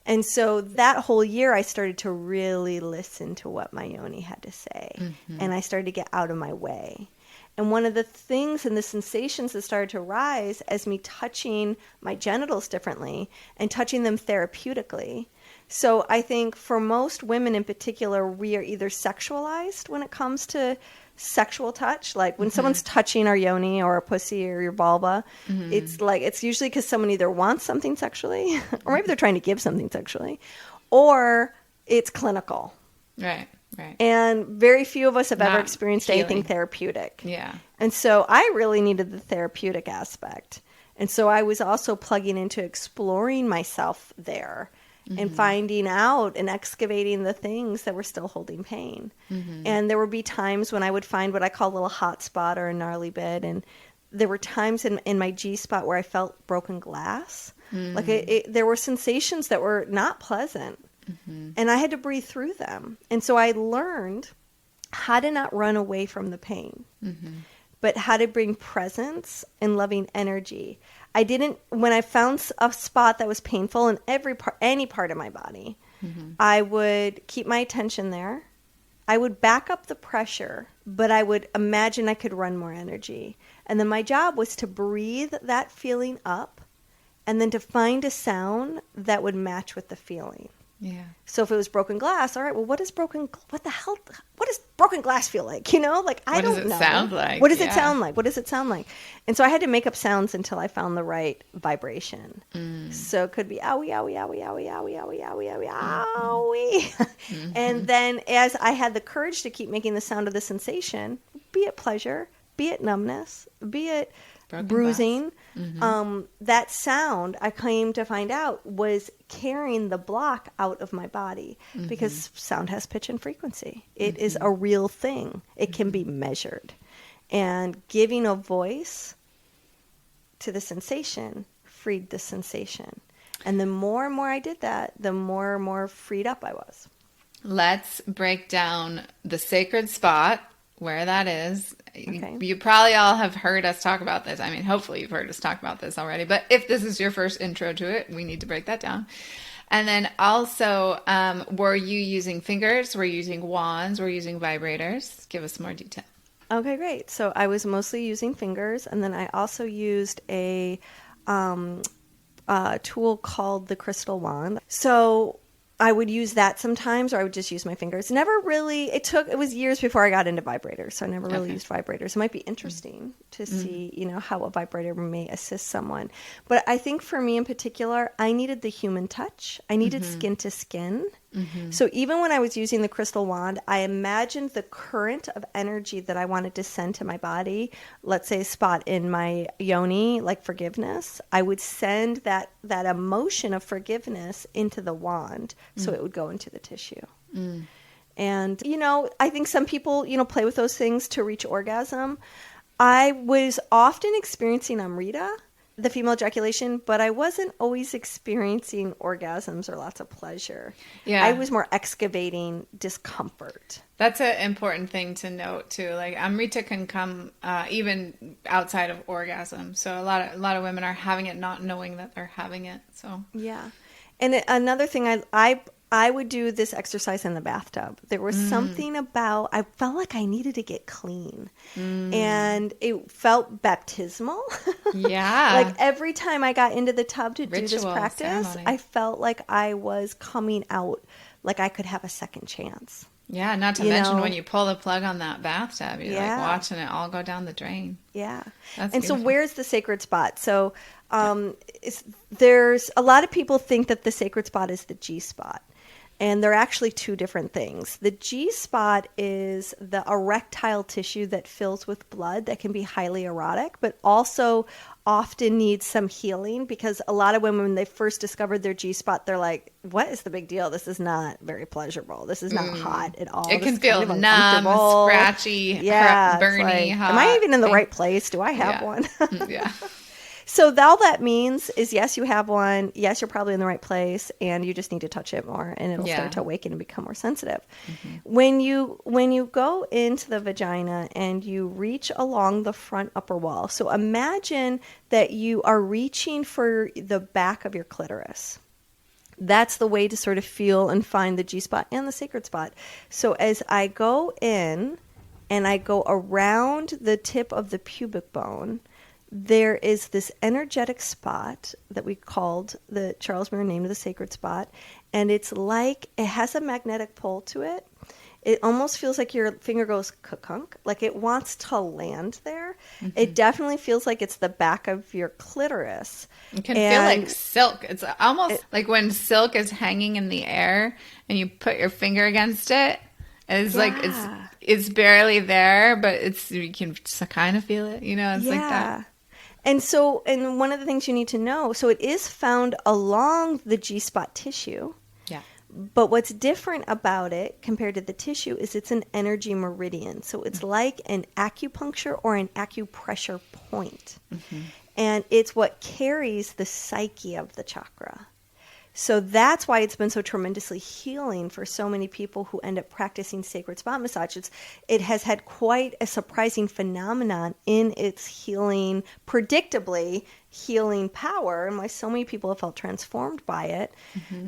And so that whole year, I started to really listen to what my yoni had to say. And I started to get out of my way. And one of the things and the sensations that started to rise as me touching my genitals differently and touching them therapeutically. So I think for most women in particular, we are either sexualized when it comes to sexual touch. Like when someone's touching our yoni or a pussy or your vulva, it's usually because someone either wants something sexually or maybe they're trying to give something sexually, or it's clinical. Right. And very few of us have ever Not experienced healing. anything therapeutic. Yeah. And so I really needed the therapeutic aspect. And so I was also plugging into exploring myself there and finding out and excavating the things that were still holding pain. And there would be times when I would find what I call a little hot spot or a gnarly bit. And there were times in my G spot where I felt broken glass. Like there were sensations that were not pleasant. And I had to breathe through them. And so I learned how to not run away from the pain, but how to bring presence and loving energy. When I found a spot that was painful in any part of my body, I would keep my attention there. I would back up the pressure, but I would imagine I could run more energy. And then my job was to breathe that feeling up and then to find a sound that would match with the feeling. Yeah. So if it was broken glass, all right, well, what does broken glass feel like? You know, like, I don't know. What does it sound like? What does it sound like? What does it sound like? And so I had to make up sounds until I found the right vibration. So it could be owie, owie, owie, owie, owie, owie, owie, owie, owie. And then as I had the courage to keep making the sound of the sensation, be it pleasure, be it numbness, be it Broken bruising, that sound, I came to find out, was carrying the block out of my body, because sound has pitch and frequency. It is a real thing. It can be measured. And giving a voice to the sensation freed the sensation. And the more and more I did that, the more and more freed up I was. Let's break down the sacred spot, where that is. Okay. You probably all have heard us talk about this. I mean, hopefully you've heard us talk about this already. But if this is your first intro to it, we need to break that down. And then also, were you using fingers? Were you using wands? Were you using vibrators? Give us more detail. Okay, great. So I was mostly using fingers, and then I also used a tool called the crystal wand. So I would use that sometimes, or I would just use my fingers. Never really, it was years before I got into vibrators, so I never really used vibrators. It might be interesting to see, how a vibrator may assist someone. But I think for me in particular, I needed the human touch. I needed skin to skin. So even when I was using the crystal wand, I imagined the current of energy that I wanted to send to my body. Let's say a spot in my yoni, like forgiveness. I would send that emotion of forgiveness into the wand so it would go into the tissue. And, I think some people, play with those things to reach orgasm. I was often experiencing Amrita, the female ejaculation, but I wasn't always experiencing orgasms or lots of pleasure. Yeah. I was more excavating discomfort. That's an important thing to note too. Like Amrita can come even outside of orgasm. So a lot of women are having it not knowing that they're having it. So yeah. And another thing, I would do this exercise in the bathtub. There was something about, I felt like I needed to get clean. And it felt baptismal. Yeah. Like every time I got into the tub to do this practice, ceremony. I felt like I was coming out, like I could have a second chance. Yeah, not to mention when you pull the plug on that bathtub, you're like watching it all go down the drain. Yeah. That's and beautiful. So where's the sacred spot? So there's a lot of people think that the sacred spot is the G spot. And they're actually two different things. The G spot is the erectile tissue that fills with blood that can be highly erotic, but also often needs some healing, because a lot of women, when they first discovered their G spot, they're like, what is the big deal? This is not very pleasurable. This is not hot at all. It This can is feel kind of numb, uncomfortable. scratchy, Yeah, burny, like, hot. am I even in the right place? Do I have one? Yeah. So all that means is, yes, you have one. Yes, you're probably in the right place, and you just need to touch it more, and it'll start to awaken and become more sensitive. When you go into the vagina and you reach along the front upper wall, so imagine that you are reaching for the back of your clitoris. That's the way to sort of feel and find the G spot and the sacred spot. So as I go in and I go around the tip of the pubic bone, there is this energetic spot that we called, the Charles Muir named the sacred spot, and it's like it has a magnetic pull to it. It almost feels like your finger goes ka-kunk, like it wants to land there. It definitely feels like it's the back of your clitoris. It can feel like silk. It's almost like when silk is hanging in the air and you put your finger against it. It's like it's barely there, but you can kind of feel it. It's like that. And one of the things you need to know, so it is found along the G-spot tissue. Yeah. But what's different about it compared to the tissue is it's an energy meridian. So it's like an acupuncture or an acupressure point. And it's what carries the psyche of the chakra. So that's why it's been so tremendously healing for so many people who end up practicing sacred spot massage. It has had quite a surprising phenomenon in its healing, predictably healing power, and why so many people have felt transformed by it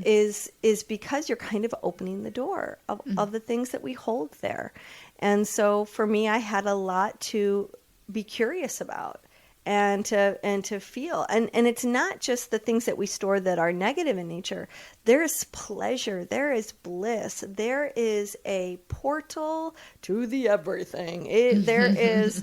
is because you're kind of opening the door of the things that we hold there. And so for me, I had a lot to be curious about. And to feel. And it's not just the things that we store that are negative in nature. There is pleasure. There is bliss. There is a portal to the everything. There's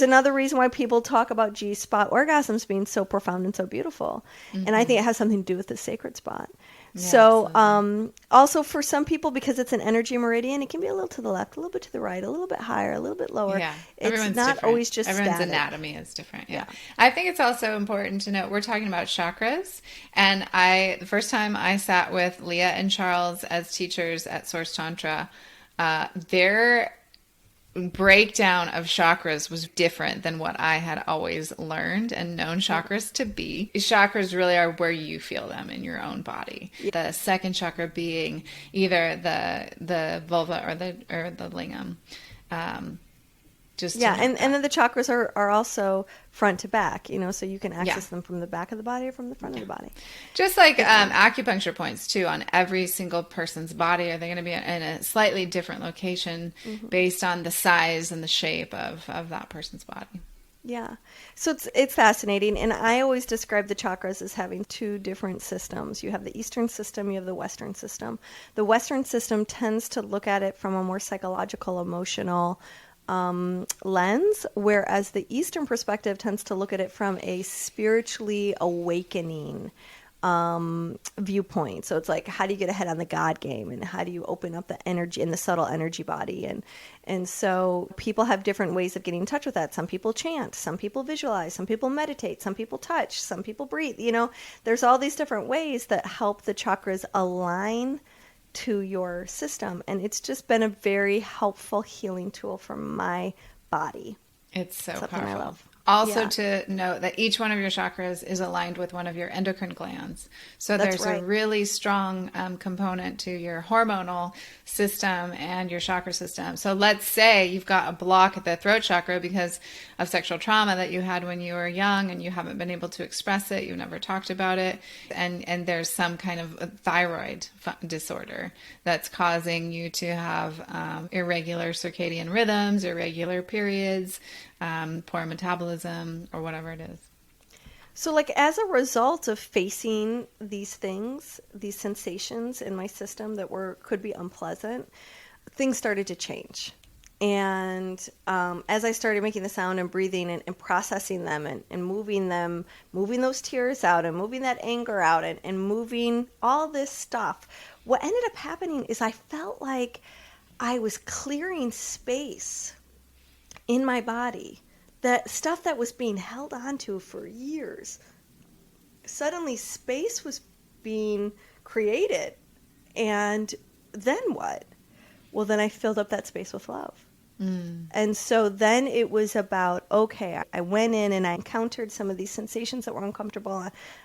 another reason why people talk about G-spot orgasms being so profound and so beautiful. And I think it has something to do with the sacred spot. Yeah, so also for some people, because it's an energy meridian, it can be a little to the left, a little bit to the right, a little bit higher, a little bit lower. Yeah, it's everyone's not different. always just everyone's static. Anatomy is different. Yeah. I think it's also important to note we're talking about chakras, and the first time I sat with Leah and Charles as teachers at Source Tantra, their breakdown of chakras was different than what I had always learned and known chakras to be. Chakras really are where you feel them in your own body. The second chakra being either the vulva or the lingam. And then the chakras are also front to back, so you can access them from the back of the body or from the front of the body. Just like acupuncture points too, on every single person's body, are they going to be in a slightly different location based on the size and the shape of that person's body? Yeah. So it's fascinating. And I always describe the chakras as having two different systems. You have the Eastern system, you have the Western system. The Western system tends to look at it from a more psychological, emotional lens, whereas the Eastern perspective tends to look at it from a spiritually awakening viewpoint. So it's like, how do you get ahead on the God game, and how do you open up the energy in the subtle energy body? And so people have different ways of getting in touch with that. Some people chant, some people visualize, some people meditate, some people touch, some people breathe. There's all these different ways that help the chakras align to your system, and it's just been a very helpful healing tool for my body. It's so Something powerful. I love. Also, to note that each one of your chakras is aligned with one of your endocrine glands. So there's a really strong component to your hormonal system and your chakra system. So let's say you've got a block at the throat chakra because of sexual trauma that you had when you were young and you haven't been able to express it. You've never talked about it. And there's some kind of thyroid disorder that's causing you to have irregular circadian rhythms, irregular periods, poor metabolism, or whatever it is. So as a result of facing these things, these sensations in my system that could be unpleasant, things started to change. And as I started making the sound and breathing and processing them and moving those tears out and moving that anger out and moving all this stuff, what ended up happening is I felt like I was clearing space in my body, that stuff that was being held onto for years. Suddenly space was being created. And then what? Well, then I filled up that space with love. And so then it was about, okay, I went in and I encountered some of these sensations that were uncomfortable.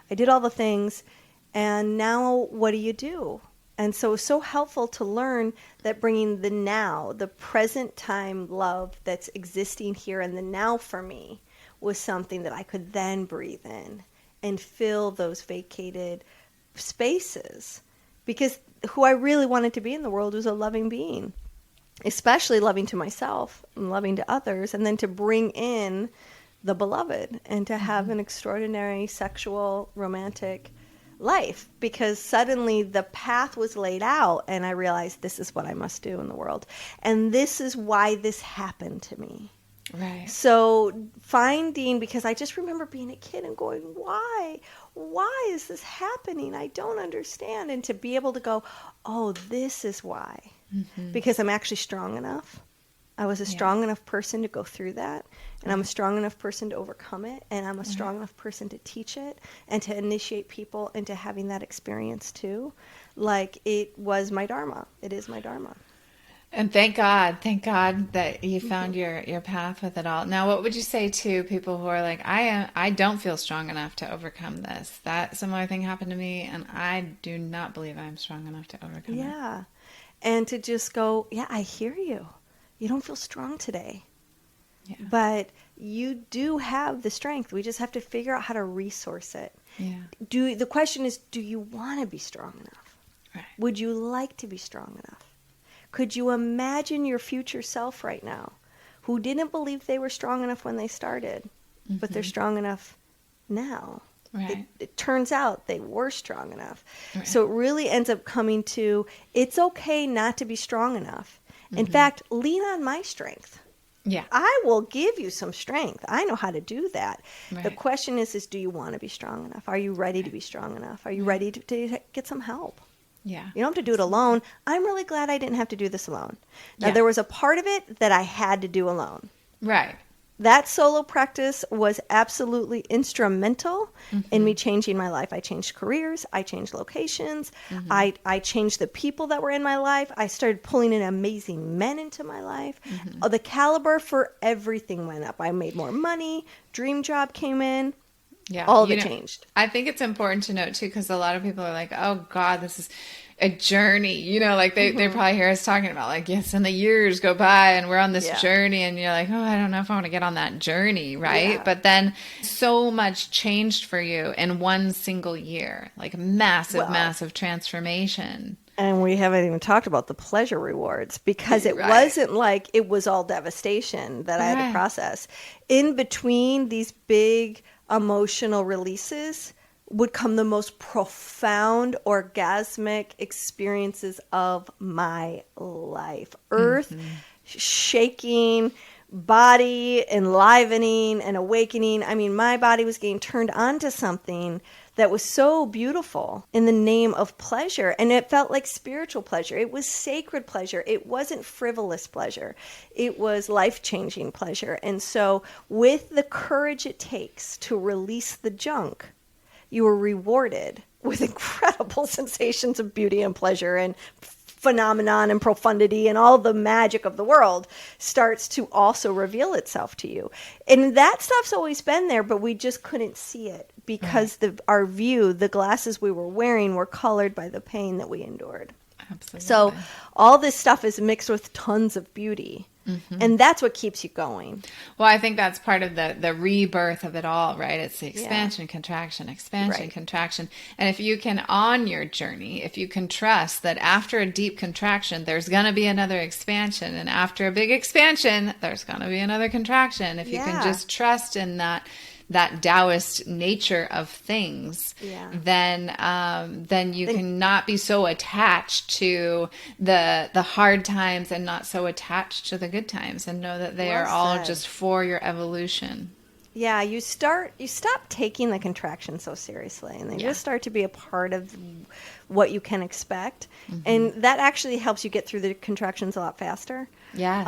I did all the things. And now what do you do? And so it was so helpful to learn that bringing the now, the present time love that's existing here and the now for me, was something that I could then breathe in and fill those vacated spaces. Because who I really wanted to be in the world was a loving being, especially loving to myself and loving to others, and then to bring in the beloved and to have an extraordinary sexual, romantic life, because suddenly the path was laid out and I realized this is what I must do in the world. And this is why this happened to me. Right. So because I just remember being a kid and going, why is this happening? I don't understand. And to be able to go, oh, this is why. Because I'm actually strong enough. I was a strong enough person to go through that, and I'm a strong enough person to overcome it, and I'm a strong enough person to teach it and to initiate people into having that experience too. Like, it was my dharma. It is my dharma. And thank God that you found your path with it all. Now, what would you say to people who are like, I don't feel strong enough to overcome this? That similar thing happened to me, and I do not believe I'm strong enough to overcome it. Yeah. And to just go, I hear you. You don't feel strong today. Yeah. But you do have the strength. We just have to figure out how to resource it. Yeah. The question is, do you want to be strong enough? Right. Would you like to be strong enough? Could you imagine your future self right now who didn't believe they were strong enough when they started, but they're strong enough now? Right. It turns out they were strong enough. Right. So it really ends up coming to, it's okay not to be strong enough. In fact, lean on my strength. Yeah. I will give you some strength. I know how to do that. Right. The question is do you want to be strong enough? Are you ready to be strong enough? Are you ready to get some help? Yeah. You don't have to do it alone. I'm really glad I didn't have to do this alone. Now, there was a part of it that I had to do alone. Right. that solo practice was absolutely instrumental in me changing my life. I changed careers. I changed locations. I changed the people that were in my life. I started pulling in amazing men into my life. The caliber for everything went up. I made more money. Dream job came in. Yeah. All of it changed. I think it's important to note too, because a lot of people are like, oh God, this is a journey, like they probably hear us talking about like, yes, and the years go by and we're on this journey, and you're like, oh, I don't know if I want to get on that journey. Right. But then so much changed for you in one single year, like massive transformation. And we haven't even talked about the pleasure rewards, because it wasn't like it was all devastation that I had to process. In between these big emotional releases would come the most profound orgasmic experiences of my life. Earth shaking, body enlivening and awakening. I mean, my body was getting turned on to something that was so beautiful in the name of pleasure. And it felt like spiritual pleasure. It was sacred pleasure. It wasn't frivolous pleasure. It was life-changing pleasure. And so with the courage it takes to release the junk, you were rewarded with incredible sensations of beauty and pleasure and phenomenon and profundity, and all the magic of the world starts to also reveal itself to you. And that stuff's always been there, but we just couldn't see it because our view, the glasses we were wearing, were colored by the pain that we endured. Absolutely. So all this stuff is mixed with tons of beauty. And that's what keeps you going. Well, I think that's part of the rebirth of it all, right? It's the expansion, contraction, expansion, contraction. And if you can, on your journey, if you can trust that after a deep contraction, there's going to be another expansion. And after a big expansion, there's going to be another contraction. If you can just trust in that Taoist nature of things, then you can not be so attached to the hard times and not so attached to the good times, and know that they are all just for your evolution. Yeah, you stop taking the contraction so seriously, and they just start to be a part of what you can expect. And that actually helps you get through the contractions a lot faster. Yes.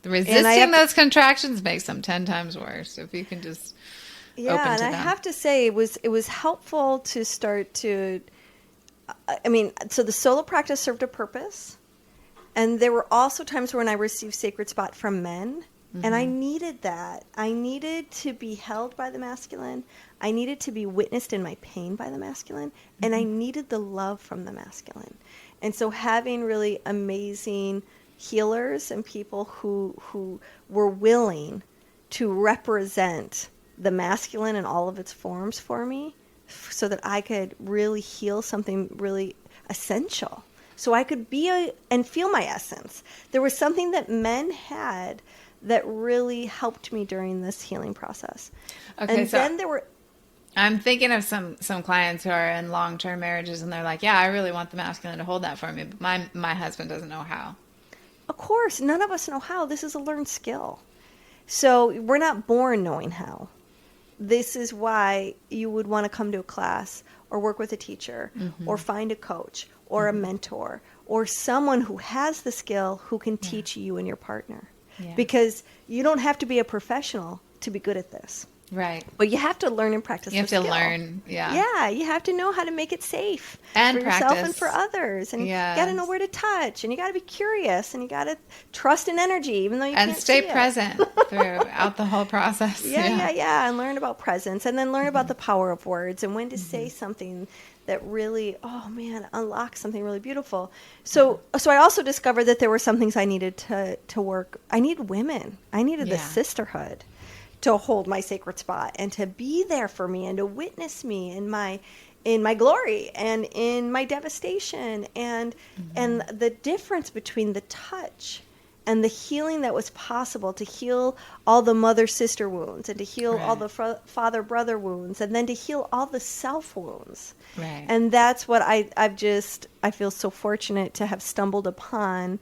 Resisting those contractions makes them 10 times worse. If you can just open to them. I have to say it was helpful to start to, so the solo practice served a purpose. And there were also times when I received sacred spot from men. And I needed that. I needed to be held by the masculine. I needed to be witnessed in my pain by the masculine. And I needed the love from the masculine. And so having really amazing healers and people who were willing to represent the masculine in all of its forms for me, so that I could really heal something really essential. So I could be and feel my essence. There was something that men had that really helped me during this healing process. Okay, and so then there were... I'm thinking of some clients who are in long-term marriages, and they're like, yeah, I really want the masculine to hold that for me, but my husband doesn't know how. Of course, none of us know how. This is a learned skill. So we're not born knowing how. This is why you would want to come to a class or work with a teacher or find a coach or a mentor or someone who has the skill who can teach you and your partner. Yeah. Because you don't have to be a professional to be good at this. Right. But you have to learn and practice the skill. You have to learn, Yeah, you have to know how to make it safe and for practice. Yourself and for others. And you got to know where to touch, and you got to be curious, and you got to trust in energy, even though you can't see it. And stay present throughout the whole process. Yeah, and learn about presence, and then learn about the power of words and when to say something that really, unlocks something really beautiful. So I also discovered that there were some things I needed to work. I needed women. I needed the sisterhood to hold my sacred spot and to be there for me and to witness me in my glory and in my devastation and the difference between the touch and the healing that was possible, to heal all the mother-sister wounds and to heal all the father-brother wounds and then to heal all the self wounds. Right. And that's what I feel so fortunate to have stumbled upon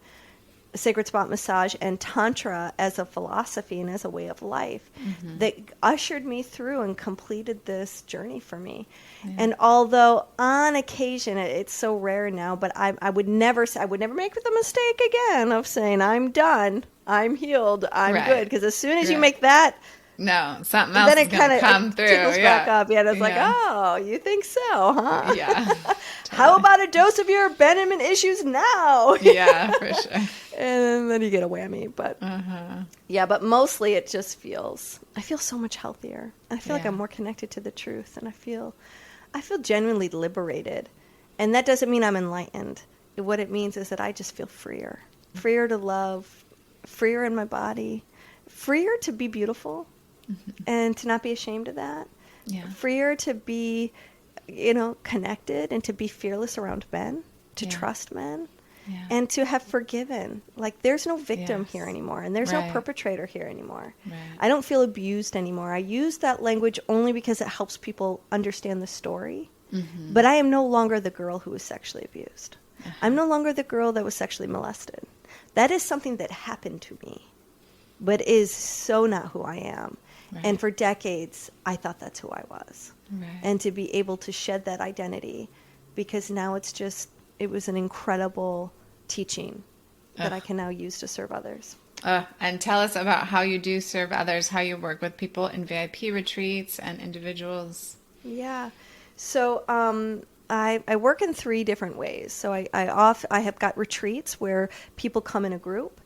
sacred spot massage and Tantra as a philosophy and as a way of life that ushered me through and completed this journey for me. Yeah. And although on occasion it's so rare now, but I would never make the mistake again of saying I'm done. I'm healed, I'm Right. good. Because as soon as you Right. make that, No, something else then is it going kind to of come through. tickles back up. Yeah, and it's like, Yeah. oh, you think so, huh? Yeah. How Totally. about a dose of your abandonment issues now? Yeah, for sure. And then you get a whammy. But Uh-huh. yeah, but mostly it just I feel so much healthier. I feel like Yeah. I'm more connected to the truth, and I feel genuinely liberated. And that doesn't mean I'm enlightened. What it means is that I just feel freer. Freer to love, freer in my body, freer to be beautiful and to not be ashamed of that. Yeah. Freer to be, connected and to be fearless around men, to Yeah. trust men. Yeah. And to have forgiven. Like, there's no victim Yes. here anymore, and there's no Right. perpetrator here anymore. Right. I don't feel abused anymore. I use that language only because it helps people understand the story. Mm-hmm. But I am no longer the girl who was sexually abused. I'm no longer the girl that was sexually molested. That is something that happened to me, but is so not who I am. Right. And for decades, I thought that's who I was. Right. And to be able to shed that identity, because now it was an incredible teaching that I can now use to serve others. And tell us about how you do serve others, how you work with people in VIP retreats and individuals. Yeah. So I work in 3 different ways. So I have got retreats where people come in a group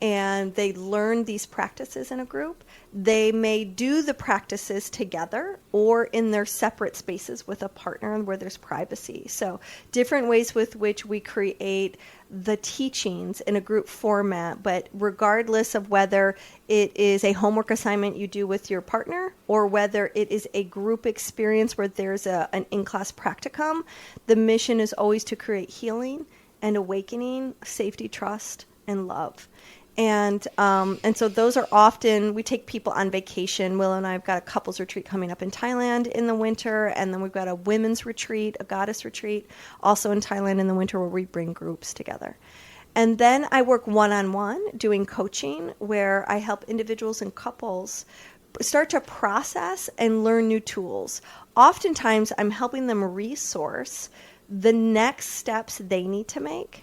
and they learn these practices in a group. They may do the practices together or in their separate spaces with a partner where there's privacy. So different ways with which we create the teachings in a group format, but regardless of whether it is a homework assignment you do with your partner or whether it is a group experience where there's an in-class practicum, the mission is always to create healing and awakening, safety, trust, and love. And so those are often, we take people on vacation. Will and I have got a couples retreat coming up in Thailand in the winter. And then we've got a women's retreat, a goddess retreat, also in Thailand in the winter where we bring groups together. And then I work one-on-one doing coaching where I help individuals and couples start to process and learn new tools. Oftentimes I'm helping them resource the next steps they need to make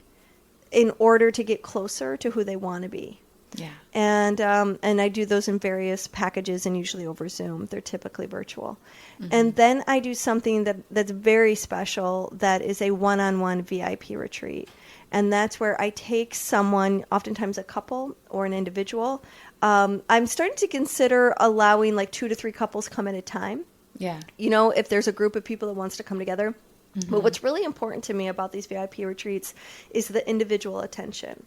in order to get closer to who they want to be. Yeah. And I do those in various packages and usually over Zoom. They're typically virtual. And then I do something that's very special that is a one-on-one VIP retreat. And that's where I take someone, oftentimes a couple or an individual. I'm starting to consider allowing like 2 to 3 couples come at a time. Yeah. If there's a group of people that wants to come together. But what's really important to me about these VIP retreats is the individual attention.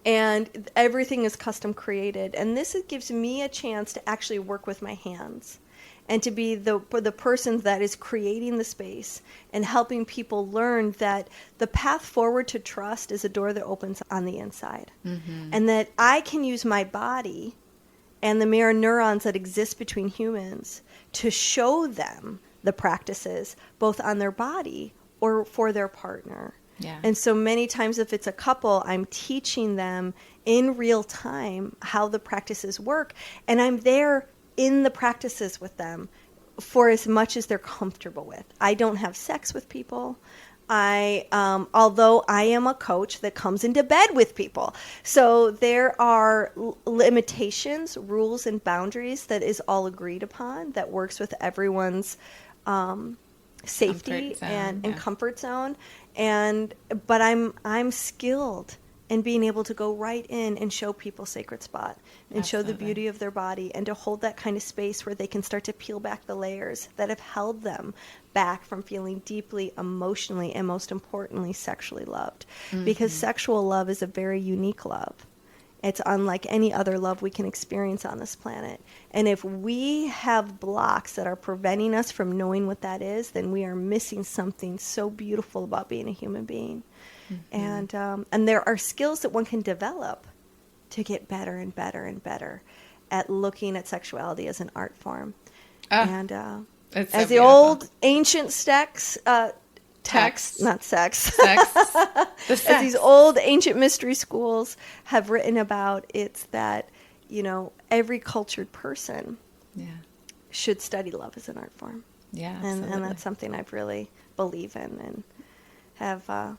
And everything is custom created. And this gives me a chance to actually work with my hands and to be the person that is creating the space and helping people learn that the path forward to trust is a door that opens on the inside. And that I can use my body and the mirror neurons that exist between humans to show them the practices, both on their body or for their partner. Yeah. And so many times if it's a couple, I'm teaching them in real time how the practices work. And I'm there in the practices with them for as much as they're comfortable with. I don't have sex with people. Although I am a coach that comes into bed with people. So there are limitations, rules, and boundaries that is all agreed upon that works with everyone's safety Comfort zone, and comfort zone. But I'm skilled in being able to go right in and show people sacred spot and show the Absolutely. beauty of their body and to hold that kind of space where they can start to peel back the layers that have held them back from feeling deeply emotionally and most importantly sexually loved. Because sexual love is a very unique love. It's unlike any other love we can experience on this planet. And if we have blocks that are preventing us from knowing what that is, then we are missing something so beautiful about being a human being. And there are skills that one can develop to get better and better and better at looking at sexuality as an art form. And It's so as the beautiful. old ancient text, not sex. Sex. The As sex. these old ancient mystery schools have written about, it's that, every cultured person Yeah. should study love as an art form. Yeah. And Absolutely. that's something I've really believe in and have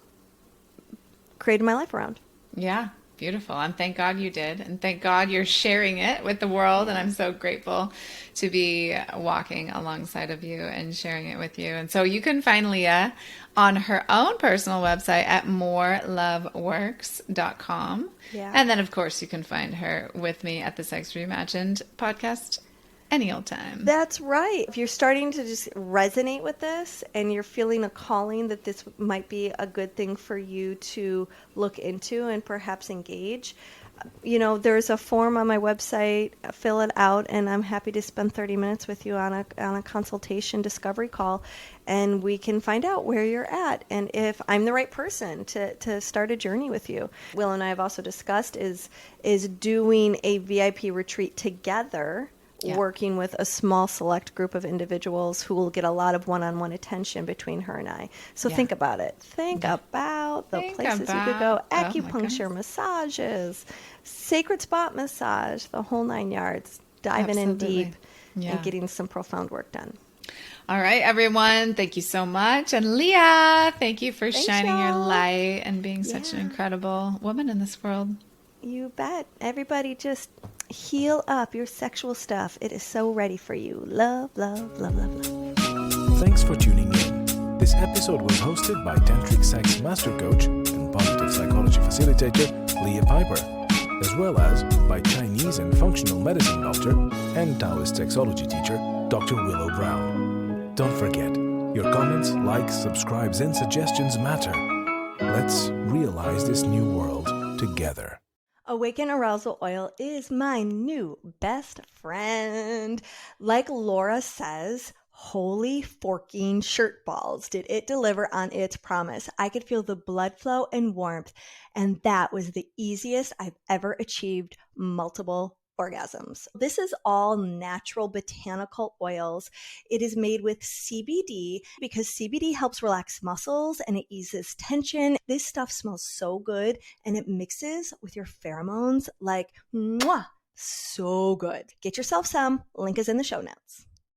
created my life around. Yeah. Beautiful. And thank God you did. And thank God you're sharing it with the world. And I'm so grateful to be walking alongside of you and sharing it with you. And so you can find Leah on her own personal website at moreloveworks.com. Yeah. And then, of course, you can find her with me at the Sex Reimagined podcast any old time. That's right. If you're starting to just resonate with this and you're feeling a calling that this might be a good thing for you to look into and perhaps engage, there's a form on my website. Fill it out, and I'm happy to spend 30 minutes with you on a consultation discovery call, and we can find out where you're at and if I'm the right person to start a journey with you. Will and I have also discussed is doing a VIP retreat together. Yeah. Working with a small select group of individuals who will get a lot of one-on-one attention between her and I. So think about it. Think about the places you could go. Acupuncture, massages, sacred spot massage, the whole 9 yards. Diving in deep and getting some profound work done. All right, everyone. Thank you so much. And Leah, thank you for shining your light and being such an incredible woman in this world. You bet. Everybody just heal up your sexual stuff. It is so ready for you. Love, love, love, love, love. Thanks for tuning in. This episode was hosted by Tantric Sex Master Coach and Positive Psychology Facilitator Leah Piper, as well as by Chinese and Functional Medicine Doctor and Taoist Sexology Teacher Dr. Willow Brown. Don't forget, your comments, likes, subscribes, and suggestions matter. Let's realize this new world together. Awaken Arousal Oil is my new best friend. Like Laura says, holy forking shirt balls, did it deliver on its promise. I could feel the blood flow and warmth, and that was the easiest I've ever achieved multiple orgasms. This is all natural botanical oils. It is made with CBD because CBD helps relax muscles and it eases tension. This stuff smells so good and it mixes with your pheromones like mwah, so good. Get yourself some. Link is in the show notes.